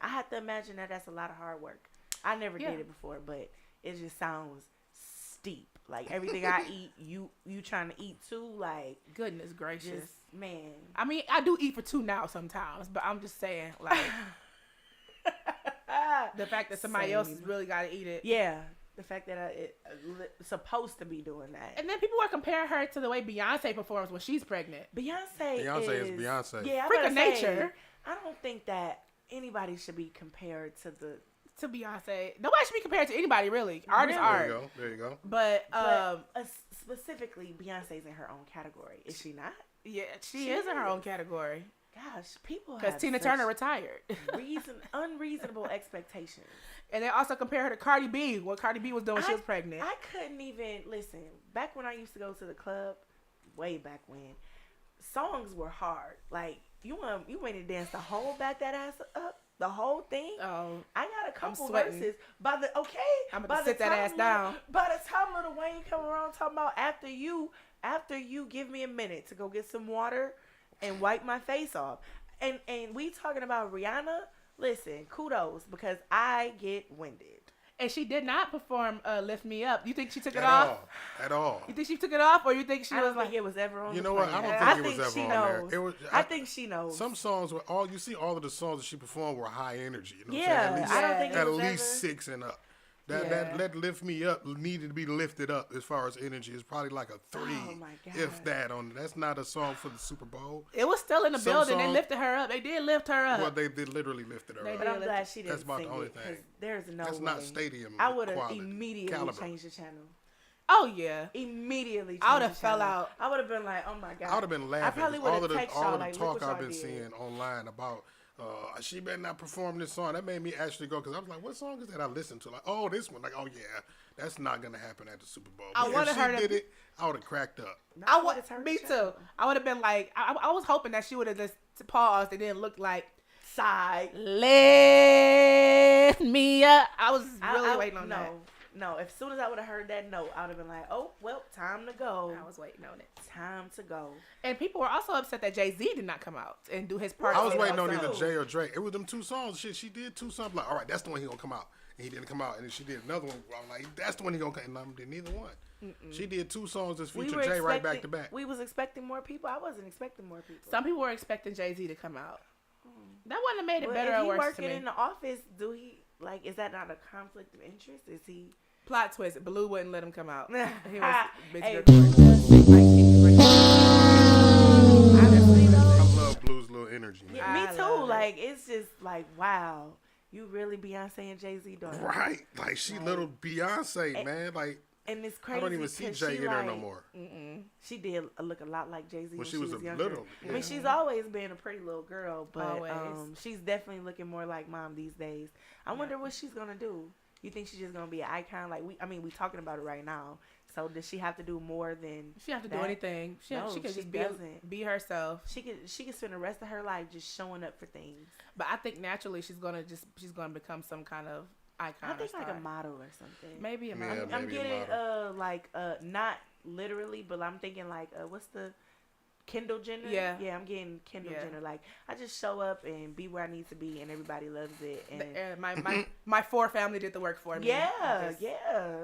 I have to imagine that that's a lot of hard work. I never did it before, but it just sounds steep. Like everything I eat, you trying to eat too. Like goodness gracious, man. I mean, I do eat for two now sometimes, but I'm just saying, like the fact that somebody else has really got to eat it. Yeah, the fact that it's supposed to be doing that. And then people were comparing her to the way Beyonce performs when she's pregnant. Beyonce is Beyonce. Yeah, freak of nature. I don't think that anybody should be compared to Beyonce. Nobody should be compared to anybody, really. Art is art. There you go. But specifically, Beyonce's in her own category. Is she not? Yeah, she is in her own category. Gosh, people have because Tina Turner retired. Unreasonable expectations. And they also compare her to Cardi B. What Cardi B was doing when she was pregnant. I couldn't even listen. Back when I used to go to the club, way back when, songs were hard. Like you went to dance the whole back that ass up. The whole thing. Oh, I got a couple verses. I'm about to sit that ass down. By the time Lil Wayne come around talking about after you give me a minute to go get some water and wipe my face off, and we talking about Rihanna. Listen, kudos because I get winded. And she did not perform "Lift Me Up." You think she took it off? At all. You think she took it off, or you think she was like it was ever on? You know what? I don't think it was ever on there. I think she knows. Some songs were all of the songs that she performed were high energy. You know what I'm saying? I don't think at least 6 and up. That Lift Me Up needed to be lifted up as far as energy. It's probably like a 3, if that. That's not a song for the Super Bowl. It was still in the building. They lifted her up. They did lift her up. Well, they literally lifted her up. But I'm glad she didn't That's about sing the only it, thing. There's no That's way. not stadium I would have quality, immediately caliber. changed the channel. Oh yeah, immediately. I would have fell out. I would have been like, oh my god. I would have been laughing. I probably would have texted all of the like, talk I've been seeing online about. She better not perform this song. That made me actually go because I was like, "What song is that?" I listened to like, "Oh, this one." Like, "Oh yeah, that's not gonna happen at the Super Bowl." I wanted her to. Did it, I would have cracked up. Me too. I would have been like, I was hoping that she would have just paused and then looked like, sigh, lift me up. I was really waiting on that. No, as soon as I would have heard that note, I would have been like, oh, well, time to go. I was waiting on it. Time to go. And people were also upset that Jay-Z did not come out and do his part. I was waiting on either Jay or Drake. It was them 2 songs. She did 2 songs. Like, all right, that's the one he gonna come out. And he didn't come out. And then she did another one. I'm like, that's the one he gonna come out. And I did neither one. She did 2 songs that featured Jay right back to back. We was expecting more people. I wasn't expecting more people. Some people were expecting Jay-Z to come out. That wouldn't have made it better or worse to me. If he working in the office, is that not a conflict of interest? Is he... Plot twist. Blue wouldn't let him come out. He was busy I love Blue's little energy. Yeah, me too. Like, it's just like, wow. You really Beyonce and Jay-Z doing right. Like, she little Beyonce, man. Like, And it's crazy. I don't even see Jay in there no more. She did look a lot like Jay-Z when she was younger. Little. Yeah. I mean, she's always been a pretty little girl, but Always. she's definitely looking more like mom these days. I wonder what she's gonna do. You think she's just gonna be an icon? Like we talking about it right now. So does she have to do more than? She have to do anything. She can just be herself. She can spend the rest of her life just showing up for things. But I think naturally she's gonna become some kind of icon. I think like a model or something. Maybe a model. I'm getting not literally, but I'm thinking like what's the Kendall Jenner? Yeah, I'm getting Kendall Jenner. Like I just show up and be where I need to be, and everybody loves it. And my 4 family did the work for me. Yeah.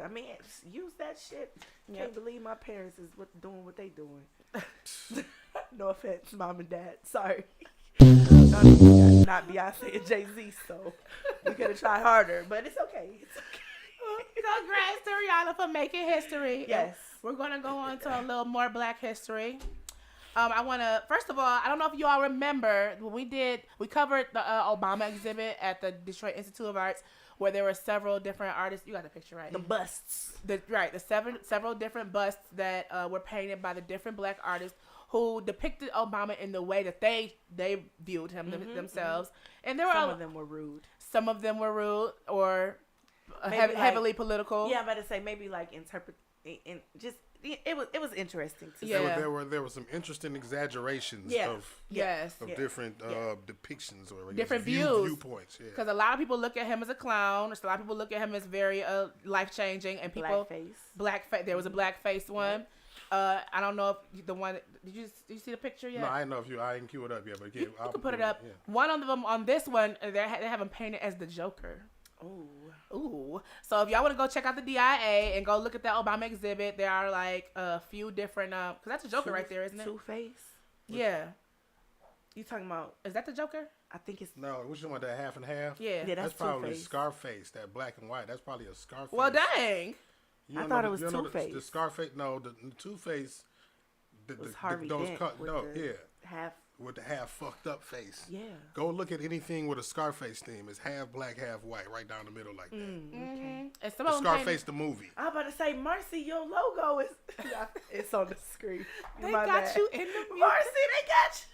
I mean, use that shit. Can't believe my parents is doing what they doing. No offense, mom and dad. Sorry. Not Beyonce and Jay-Z, so we could have tried harder, but it's okay. Congrats to Rihanna for making history. Yes. We're going to go on to a little more Black history. I want to, first of all, I don't know if you all remember when we covered the Obama exhibit at the Detroit Institute of Arts, where there were several different artists. You got the picture, right? The busts. Several different busts that were painted by the different Black artists who depicted Obama in the way that they viewed him themselves. And there were some of them were rude. Some of them were rude or heavily political. Yeah, I'm about to say maybe like it was interesting to see. There were some interesting exaggerations of different depictions or different viewpoints. Because a lot of people look at him as a clown. A lot of people look at him as very life changing, and people blackface. There was a blackface one. I don't know if the one. Did you see the picture yet? No, I didn't know if I didn't cue it up yet, but you can put it up. Yeah. One of them on this one, they have him painted as the Joker. Ooh. So if y'all want to go check out the DIA and go look at that Obama exhibit, there are like a few different, because that's a Joker right there, isn't it? Two-Face? Yeah. You talking about, is that the Joker? I think it's. No, which one, that half and half? Yeah. That's probably Two-Face. Scarface, that black and white. That's probably a Scarface. Well, dang. I thought it was Two-Face. The Scarface, no, the Two-Face. It was Harvey Dent with the half fucked up face. Yeah. Go look at anything with a Scarface theme. It's half black, half white, right down the middle like that. Okay. And some of Scarface the movie. I'm about to say, Marci, your logo is it's on the screen. They got you in the museum. Marci, they got you.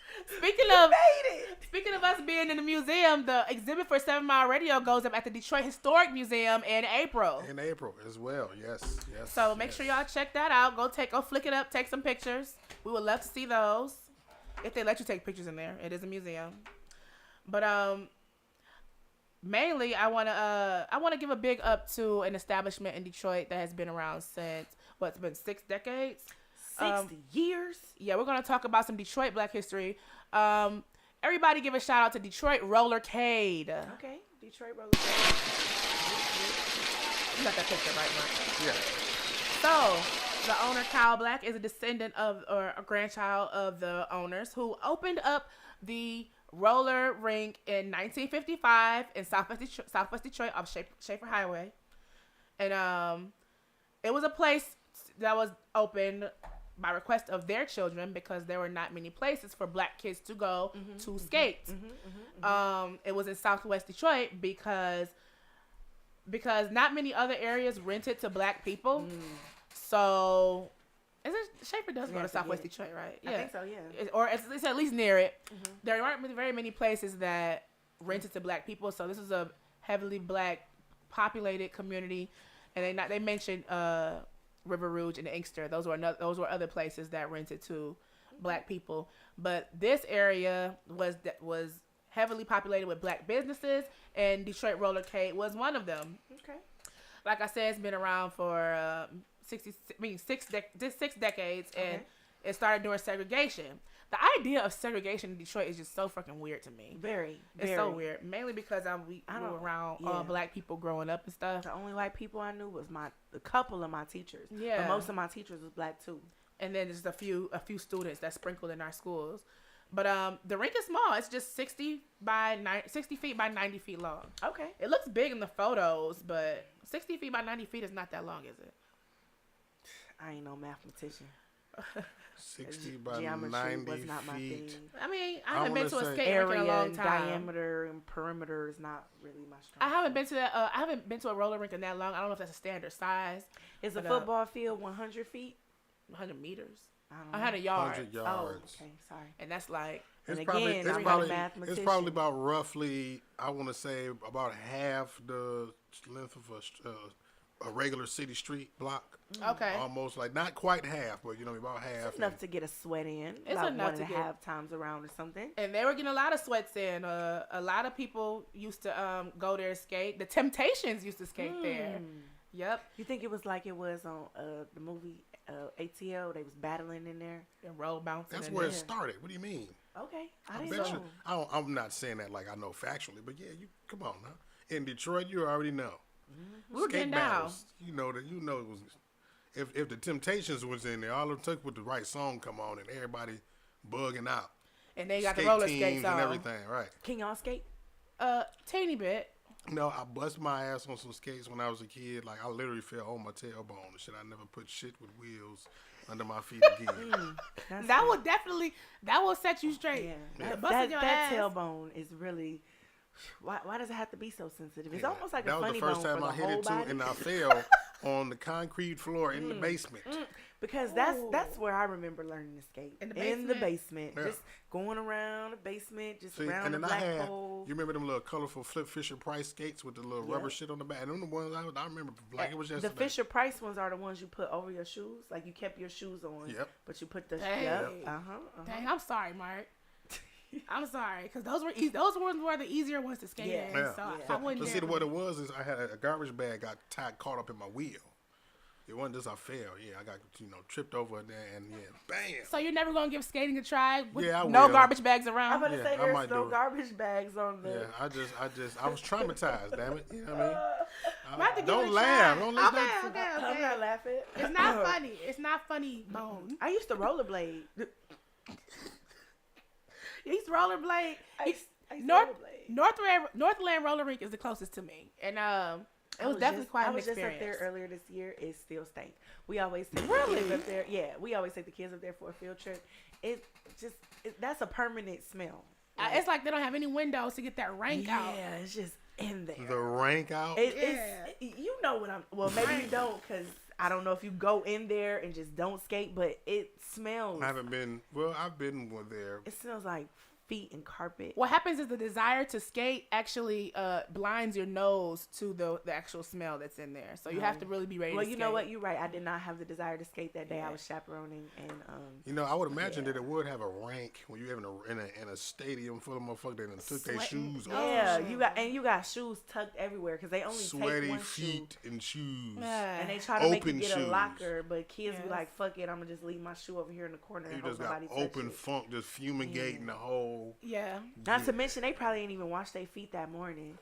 Speaking of us being in the museum, the exhibit for 7 Mile Radio goes up at the Detroit Historic Museum in April. In April as well, yes. So make sure y'all check that out. Go flick it up, take some pictures. We would love to see those. If they let you take pictures in there, it is a museum. But mainly, I wanna give a big up to an establishment in Detroit that has been around since it's been 6 decades, 60 years. Yeah, we're gonna talk about some Detroit Black history. Everybody, give a shout out to Detroit Rollercade. Okay, Detroit Rollercade. You got that picture right, Mark? Yeah. So. The owner, Kyle Black, is a descendant of or a grandchild of the owners who opened up the roller rink in 1955 in Southwest Detroit off Schaefer Highway. And it was a place that was opened by request of their children because there were not many places for Black kids to go to skate. It was in Southwest Detroit because not many other areas rented to Black people. So, Schaefer does go to Southwest Detroit, right? Yeah. I think so, yeah. Or it's at least near it. There aren't very many places that rented to Black people, so this is a heavily Black populated community. And they mentioned River Rouge and Inkster. Those were other places that rented to Black people. But this area was heavily populated with Black businesses, and Detroit Rollercade was one of them. Okay. Like I said, it's been around for 6 decades, and it started during segregation. The idea of segregation in Detroit is just so fucking weird to me. It's so weird. Mainly because we were around Black people growing up and stuff. The only white people I knew was a couple of my teachers. Yeah. But most of my teachers was Black too. And then just a few students that sprinkled in our schools. But the rink is small. It's just 60 feet by 90 feet long. Okay. It looks big in the photos, but 60 feet by 90 feet is not that long, is it? I ain't no mathematician. 60 by Geometry 90 was not my feet. thing. I mean, I haven't been to a skate rink Area in a long and time. diameter and perimeter is not really my strength. I haven't been to that. I haven't been to a roller rink in that long. I don't know if that's a standard size. Is a football field 100 feet? 100 meters. I don't know. 100 yards. 100 yards. Oh, okay, sorry. And that's like. It's And probably, again, it's I'm probably, not a mathematician. it's probably about roughly, I want to say, about half the length of a regular city street block. Okay. Almost like, not quite half, but about half. It's enough to get a sweat in. It's about enough one to and a get- half times around or something. And they were getting a lot of sweats in. A lot of people used to go there and skate. The Temptations used to skate there. Yep. You think it was like it was on the movie ATL? They was battling in there. And roll bouncing. That's in where there. it started. What do you mean? Okay, I I didn't bet know. you. I'm not saying that like I know factually, but yeah, you come on now. In Detroit, you already know. We were getting down. battles, you know that it was. If the Temptations was in there, all it took was the right song come on and everybody bugging out. And they got the Skate roller teams skates on. and everything, right? Can y'all skate? Teeny bit. I bust my ass on some skates when I was a kid. Like I literally fell on my tailbone and shit. I never put shit with wheels under my feet again. That will set you straight. Yeah. Busting your That ass. tailbone is really. Why does it have to be so sensitive? It's Yeah. almost like that a was funny the first bone time for I the hit whole it too, body. and I fell on the concrete floor in the basement. Because that's where I remember learning to skate. In the basement. Yeah. Just going around the basement, just See, around and the then black I had, pole. you remember them little colorful Flip Fisher Price skates with the little rubber shit on the back? And them the ones I remember like it was yesterday. The Fisher Price ones are the ones you put over your shoes. Like you kept your shoes on, Yep. but you put the Hey. Dang, I'm sorry, Mark. I'm sorry, because those ones were the easier ones to skate Yeah. in. Yeah. So Yeah. I wouldn't. But see, dare- what it was is I had a garbage bag got caught up in my wheel. It wasn't just I fell. Yeah, I got tripped over there and bam. So you're never gonna give skating a try with Yeah, I no will. garbage bags I'm around? gonna Yeah, say I there's might no do it. garbage bags on the. Yeah, I was traumatized. Damn it, you know what I mean? Might have to give it Don't a laugh. try. Don't let Okay, that. okay. I'm not laughing. It's not funny. It's not funny, Bone. I used to rollerblade. He's rollerblade. I used to rollerblade. Northland Roller Rink is the closest to me, and it was definitely quite an experience. I was just up there earlier this year. It still stank. We always take the Really? kids up there. Yeah, we always take the kids up there for a field trip. That's a permanent smell. It's like they don't have any windows to get that rank out. Yeah, it's just in there. The rank out. You know what I'm. Well, maybe you don't, because I don't know if you go in there and just don't skate, but it smells. I haven't been. Well, I've been there. It smells like feet and carpet. What happens is the desire to skate actually blinds your nose to the actual smell that's in there. So you have to really be ready Well, to you skate. know what? You're right. I did not have the desire to skate that day. I was chaperoning, and I would imagine that it would have a rank when you're in a stadium full of motherfuckers that took their shoes off. yeah, you got shoes tucked everywhere because they only Sweaty take one feet and shoes. and they try to make you Open get a shoes. locker, but kids be Yes. like, "Fuck it, I'm gonna just leave my shoe over here in the corner and You hope just got nobody open touch it." funk, just fumigating the whole. Yeah. Not to mention, they probably didn't even wash their feet that morning.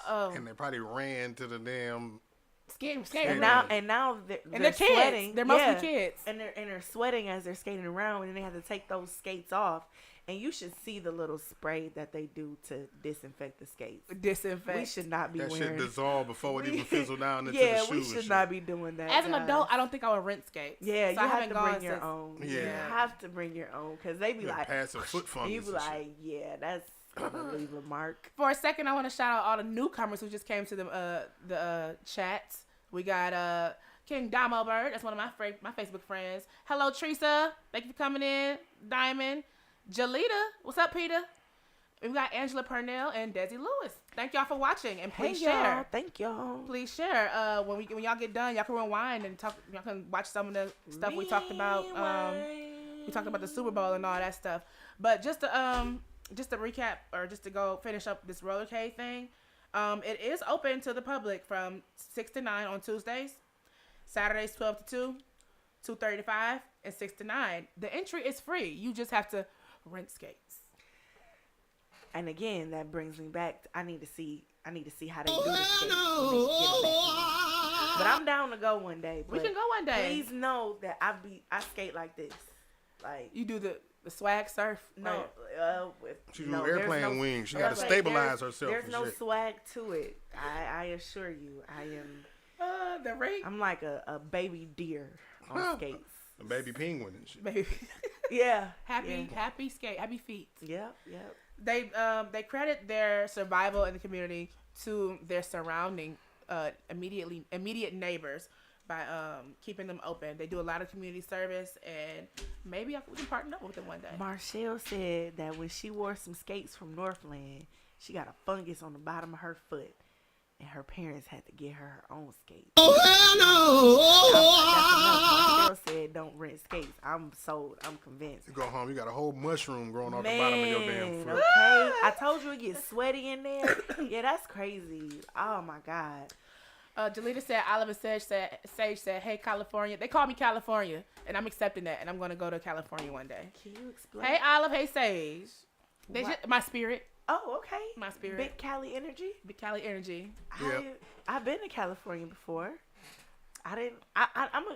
And they probably ran to the damn. Skate. And rink. now they're they're kids. sweating. They're mostly kids. and they're sweating as they're skating around, and they have to take those skates off. And you should see the little spray that they do to disinfect the skates. Disinfect. We should not be That wearing. shit dissolve before it even fizzle down into Yeah, the shoe. we and should shit. not be doing that. As an guys. adult, I don't think I would rent skates. Yeah, so you I have haven't to gone bring your since- own. Yeah. You have to bring your own because they be Yeah, like, passive foot fungus. you be and shit. like, yeah, that's gonna leave a mark. For a second, I want to shout out all the newcomers who just came to the chats. We got King Damo Bird. That's one of my Facebook friends. Hello, Teresa. Thank you for coming in. Diamond. Jalita. What's up, Peter? We got Angela Purnell and Desi Lewis. Thank y'all for watching, and please Hey, y'all. share. Thank y'all. Please share. When y'all get done, y'all can rewind and talk. Y'all can watch some of the stuff we talked about. We talked about the Super Bowl and all that stuff. But just to recap, or just to go finish up this rollercade thing, it is open to the public from 6 to 9 on Tuesdays, Saturdays 12 to 2, 2:30 to 5, and 6 to 9. The entry is free. You just have to rent skates. And again, that brings me back. I need to see how they do the skates. when they get it back. But I'm down to go one day. We but can go one day. Please know that I skate like this. Like You do the swag surf. no, She do no, airplane there's no- wings. She there's got to like- stabilize there's- herself. There's and no shit. swag to it. I assure you, I am. The rink. I'm like a baby deer on skates. A baby penguin and shit. Baby. Yeah. Happy feet. Yep. They credit their survival in the community to their surrounding immediate neighbors by keeping them open. They do a lot of community service, and maybe we can partner up with them one day. Marshall said that when she wore some skates from Northland, she got a fungus on the bottom of her foot, and her parents had to get her own skates. Oh, hell no! Marshall said don't rent skates. I'm sold. I'm convinced. You go home, you got a whole mushroom growing off the bottom of your damn foot. Okay, I told you it gets sweaty in there. Yeah, that's crazy. Oh, my God. Jalita said, Oliver Sage said, hey, California. They call me California, and I'm accepting that, and I'm going to go to California one day. Can you explain? Hey, Olive. Hey, Sage. My spirit. Oh, okay. My spirit. Big Cali energy. Big Cali energy. I've been to California before. I'm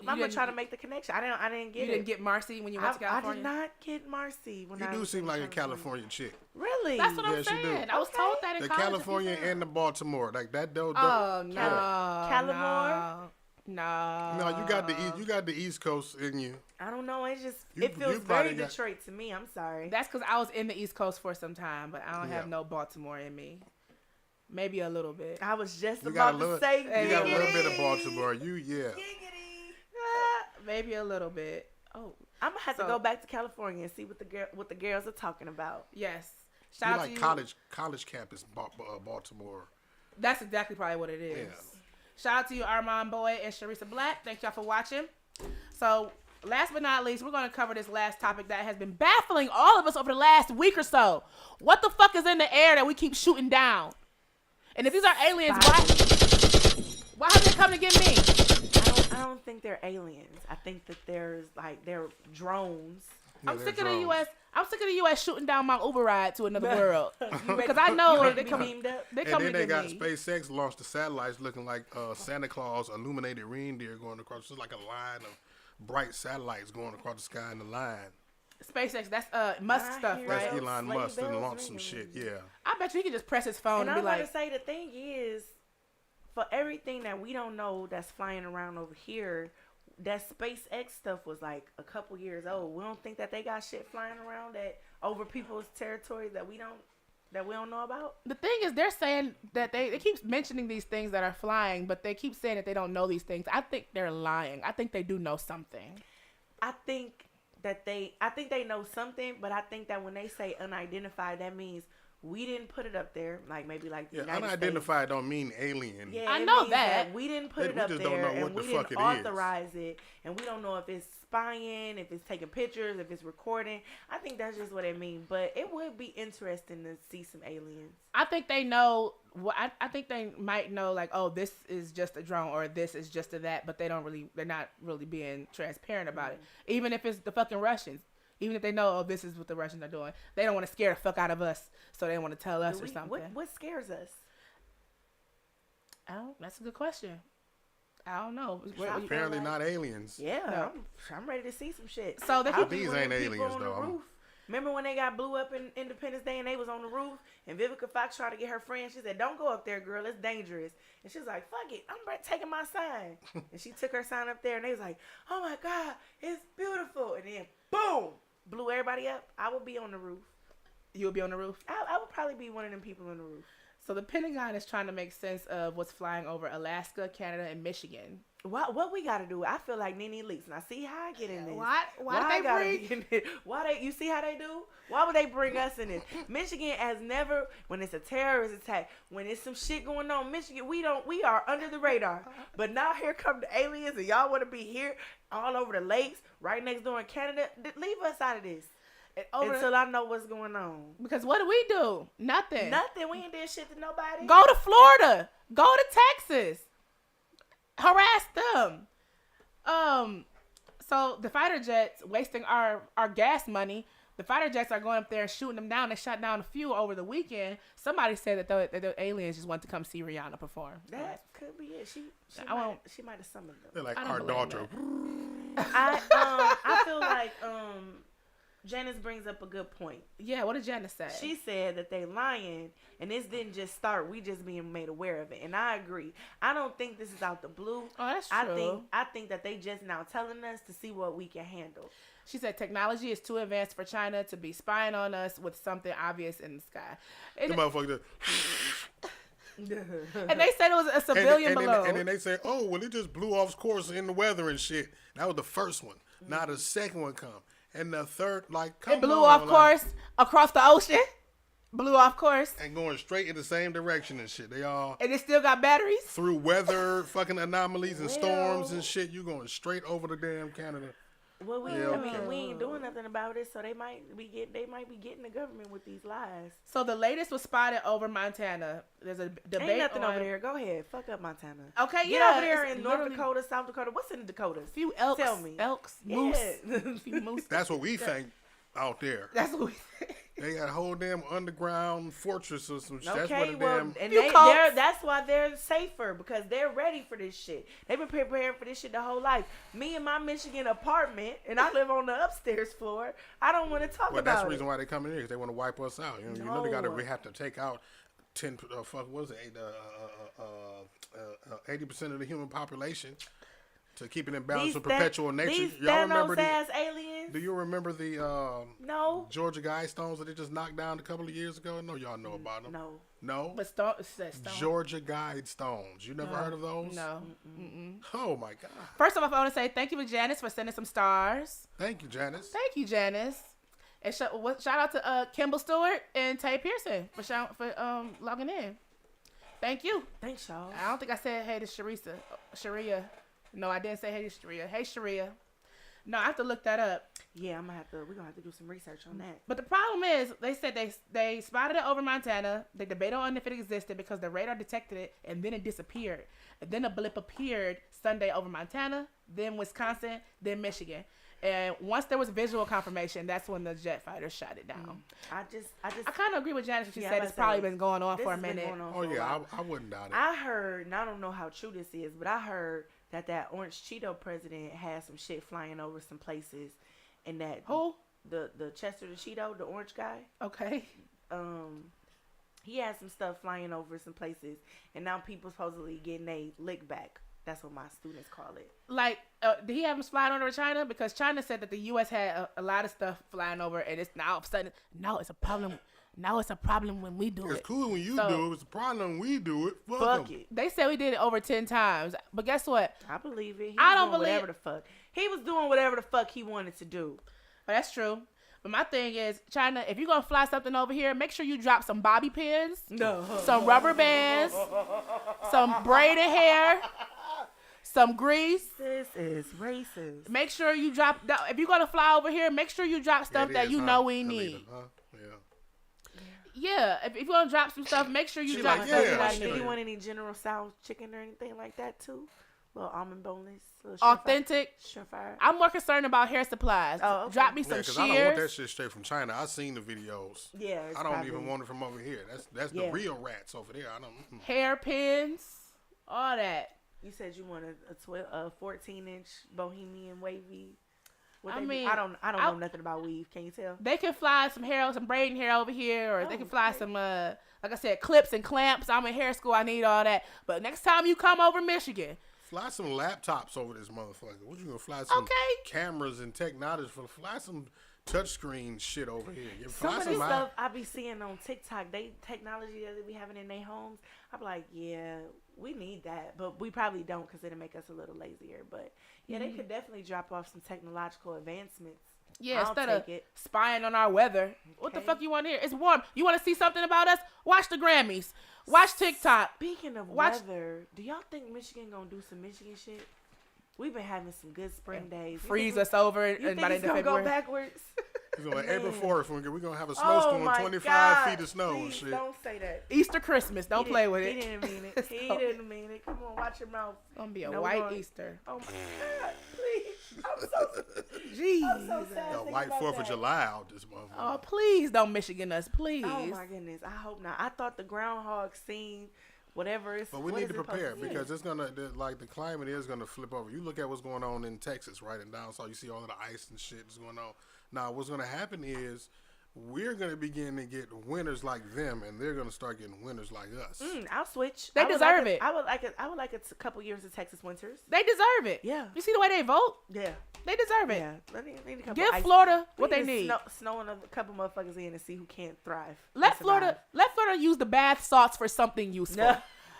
gonna try to make the connection. I didn't get it. You didn't get Marci when you went to California? I did not get Marci when you do seem like a California chick. Really? That's what I'm saying. I was told that in college. The California and the Baltimore, like that. Oh no, Calamore. No, you got the East Coast in you. I don't know. It feels very Detroit to me. I'm sorry. That's because I was in the East Coast for some time, but I don't have no Baltimore in me. Maybe a little bit. I was just about to say you got a little bit of Baltimore. Maybe a little bit. Oh, I'm gonna have to go back to California and see what the girls are talking about. Yes. Shout out to you. College campus Baltimore. That's exactly probably what it is. Yeah. Shout out to you, Armand Boyd and Sharissa Black. Thank y'all for watching. So, last but not least, we're going to cover this last topic that has been baffling all of us over the last week or so. What the fuck is in the air that we keep shooting down? And if these are aliens, why have they come to get me? I don't think they're aliens. I think that they're drones. Yeah, I'm sick of the U.S. I'm sick of the U.S. shooting down my Uber ride to another world. Because I know they come beamed up. They come and then they got SpaceX launched the satellites looking like Santa Claus illuminated reindeer going across, just like a line of bright satellites going across the sky in the line. SpaceX, that's Musk stuff, right? That's Elon Musk and launched some shit, yeah. I bet you he can just press his phone and be like... I'm about to say, the thing is, for everything that we don't know that's flying around over here, that SpaceX stuff was like a couple years old. We don't think that they got shit flying around that over people's territory that we don't know about. The thing is, they're saying that they keep mentioning these things that are flying, but they keep saying that they don't know these things. I think they're lying. I think they do know something. I think they know something, but I think that when they say unidentified, that means we didn't put it up there, like maybe like the United unidentified States. Don't mean alien. Yeah, I know that. We didn't put it up there, and we didn't authorize it, and we don't know if it's spying, if it's taking pictures, if it's recording. I think that's just what it means. But it would be interesting to see some aliens. I think they know. I think they might know, like, oh, this is just a drone or this is just a that, but they're not really being transparent about it. Even if it's the fucking Russians. Even if they know, oh, this is what the Russians are doing. They don't want to scare the fuck out of us, so they don't want to tell us or something. What scares us? That's a good question. I don't know. Apparently not aliens. Yeah, no. I'm ready to see some shit. So these ain't aliens, though. Remember when they got blew up in Independence Day and they was on the roof and Vivica Fox tried to get her friend? She said, "Don't go up there, girl. It's dangerous." And she was like, "Fuck it. I'm taking my sign." And she took her sign up there and they was like, "Oh my God, it's beautiful." And then, boom, blew everybody up. I would be on the roof. You would be on the roof? I would probably be one of them people on the roof. So the Pentagon is trying to make sense of what's flying over Alaska, Canada, and Michigan. What we got to do? I feel like Nene Leaks. Now, see how I get in this. Why did they bring? You see how they do? Why would they bring us in this? Michigan has never, when it's a terrorist attack, when it's some shit going on, Michigan, we are under the radar. But now here come the aliens and y'all want to be here all over the lakes, right next door in Canada. Leave us out of this. Until I know what's going on. Because what do we do? Nothing. We ain't did shit to nobody. Go to Florida. Go to Texas. Harass them. So the fighter jets wasting our gas money. The fighter jets are going up there and shooting them down. They shot down a few over the weekend. Somebody said that the aliens just want to come see Rihanna perform. That could be it. She might have summoned them. They're like our daughter. I feel like Janice brings up a good point. Yeah, what did Janice say? She said that they lying, and this didn't just start. We just being made aware of it, and I agree. I don't think this is out the blue. Oh, that's true. I think that they just now telling us to see what we can handle. She said technology is too advanced for China to be spying on us with something obvious in the sky. The motherfucker. And they said it was a civilian balloon. And then they said, oh, well, it just blew off course in the weather and shit. That was the first one. Now the second one come. And the third, like, come on. It blew off course across the ocean. Blew off course. And going straight in the same direction and shit. They all. And it still got batteries? Through weather fucking anomalies and storms and shit. You going straight over the damn Canada. Well, we ain't doing nothing about it, so they might be getting the government with these lies. So the latest was spotted over Montana. There's a debate. Ain't nothing over there. Go ahead, fuck up Montana. Okay, get over there in North Dakota, South Dakota. What's in the Dakotas? Few elks. Tell me. Elks, moose. Yeah. Moose. That's what we think out there. That's what we think. They got a whole damn underground fortress or some shit. Okay, that's what well, and that's why they're safer, because they're ready for this shit. They've been preparing for this shit the whole life. Me and my Michigan apartment, and I live on the upstairs floor. I don't want to talk about it. Well, that's the reason why they come in here, because they want to wipe us out. You know we have to take out 80% of the human population to keep it in balance with perpetual nature. These Y'all remember ass aliens? Do you remember the no Georgia Guidestones that they just knocked down a couple of years ago? No, y'all know about them. No. But Georgia Guidestones. You never heard of those? No. Oh my God. First off, I want to say thank you to Janice for sending some stars. Thank you, Janice. Thank you, Janice. And shout out to Kimball Stewart and Tay Pearson for logging in. Thank you. Thanks, y'all. I don't think I said hey to Sharia. No, I didn't say hey to Sharia. Hey, Sharia. No, I have to look that up. Yeah, we're gonna have to do some research on that. But the problem is, they said they spotted it over Montana. They debated on if it existed because the radar detected it, and then it disappeared. And then a blip appeared Sunday over Montana, then Wisconsin, then Michigan. And once there was visual confirmation, that's when the jet fighter shot it down. I kind of agree with Janice when she said it's probably been going on for a minute. I wouldn't doubt it. I heard, and I don't know how true this is, but I heard that Orange Cheeto president had some shit flying over some places, and that who the Chester the Cheeto, the orange guy. Okay. He had some stuff flying over some places, and now people supposedly getting a lick back. That's what my students call it. Like, did he have them flying over China? Because China said that the U.S. had a lot of stuff flying over, and it's now all of a sudden, now it's a problem. Now it's a problem when we do it. It's cool when you do it. It's a problem when we do it. Fuck it. They said we did it over 10 times. But guess what? I believe it. I don't believe whatever the fuck. He was doing whatever the fuck he wanted to do. But that's true. But my thing is, China, if you're going to fly something over here, make sure you drop some bobby pins, some rubber bands, some braided hair, some grease. This is racist. Make sure you drop, if you're going to fly over here, make sure you drop stuff that you know we need. Yeah, if you're going to drop some stuff, make sure you drop stuff that I need. Do you want any General Tso's chicken or anything like that, too? Little almond boneless. Authentic. Surefire. I'm more concerned about hair supplies. Oh, okay. Drop me some shears. I don't want that shit straight from China. I've seen the videos. Yeah, I don't even want it from over here. That's the real rats over there. I don't. Hair pins, all that. You said you want a 14-inch bohemian wavy. I don't know nothing about weave. Can you tell? They can fly some hair, some braiding hair over here, or they can fly some, like I said, clips and clamps. I'm in hair school. I need all that. But next time you come over Michigan, fly some laptops over this motherfucker. What you gonna fly some cameras and technology for? Fly some touchscreen shit over here. Some of this stuff I be seeing on TikTok, technology that they be having in their homes. I'm like, yeah, we need that, but we probably don't because it'll make us a little lazier. But yeah, they could definitely drop off some technological advancements. Yeah, instead of spying on our weather. Okay. What the fuck you want to hear? It's warm. You want to see something about us? Watch the Grammys. Watch TikTok. Speaking of weather, do y'all think Michigan gonna do some Michigan shit? We've been having some good spring days. Freeze us over. You think it's gonna go backwards? It's like April 4th, we're going to have a snowstorm with 25 feet of snow and shit. Don't say that. Easter, Christmas. Don't play with it. He didn't mean it. He didn't mean it. Come on, watch your mouth. It's going to be a white Easter. Oh, my God. Please. I'm so sad. A white 4th of July out this motherfucker. Oh, please don't Michigan us, please. Oh, my goodness. I hope not. I thought the groundhog scene, whatever it's. But we need to prepare because it's going to, the climate is going to flip over. You look at what's going on in Texas, right? And down south, you see all of the ice and shit that's going on. Now, what's going to happen is we're going to begin to get winners like them, and they're going to start getting winners like us. I'll switch. They deserve it. I would like a couple years of Texas winters. They deserve it. Yeah. You see the way they vote? Yeah. They deserve it. Yeah. Need a couple Give Florida what they need. need. Snowing a couple motherfuckers in and see who can't thrive. Let Florida use the bath salts for something useful.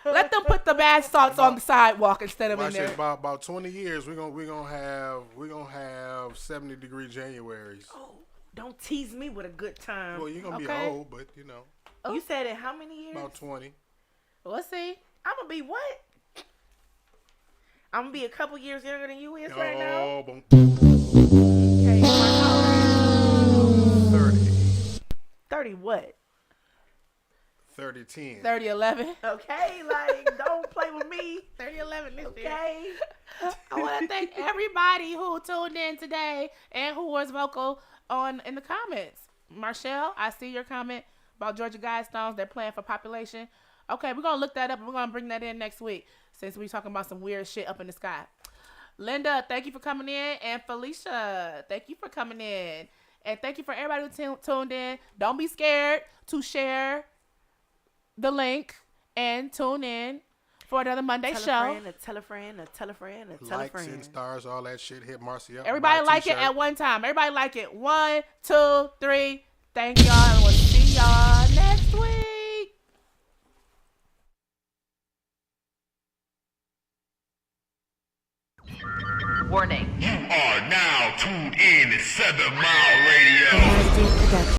Let them put the bath salts on the sidewalk instead of in there. About 20 years, we're gonna have 70-degree Januaries. Oh, don't tease me with a good time. Well, you're gonna be old, but you know. You said in how many years? About 20. Let's see. I'm gonna be what? I'm gonna be a couple years younger than you is right now. Boom. Okay, 30. 30 what? 30-10. 30-11. Okay, like don't play with me. 30-11 this year. Okay. I want to thank everybody who tuned in today and who was vocal in the comments. Marshall, I see your comment about Georgia Guidestones. They're playing for population. Okay, we're going to look that up and we're going to bring that in next week since we're talking about some weird shit up in the sky. Linda, thank you for coming in. And Felicia, thank you for coming in. And thank you for everybody who tuned in. Don't be scared to share the link and tune in for another Monday show. Tell a friend. Likes and stars, all that shit. Hit Marci up. Everybody like it at one time. Everybody like it. 1, 2, 3. Thank y'all, and we'll see y'all next week. Warning. You are now tuned in to 7 Mile Radio.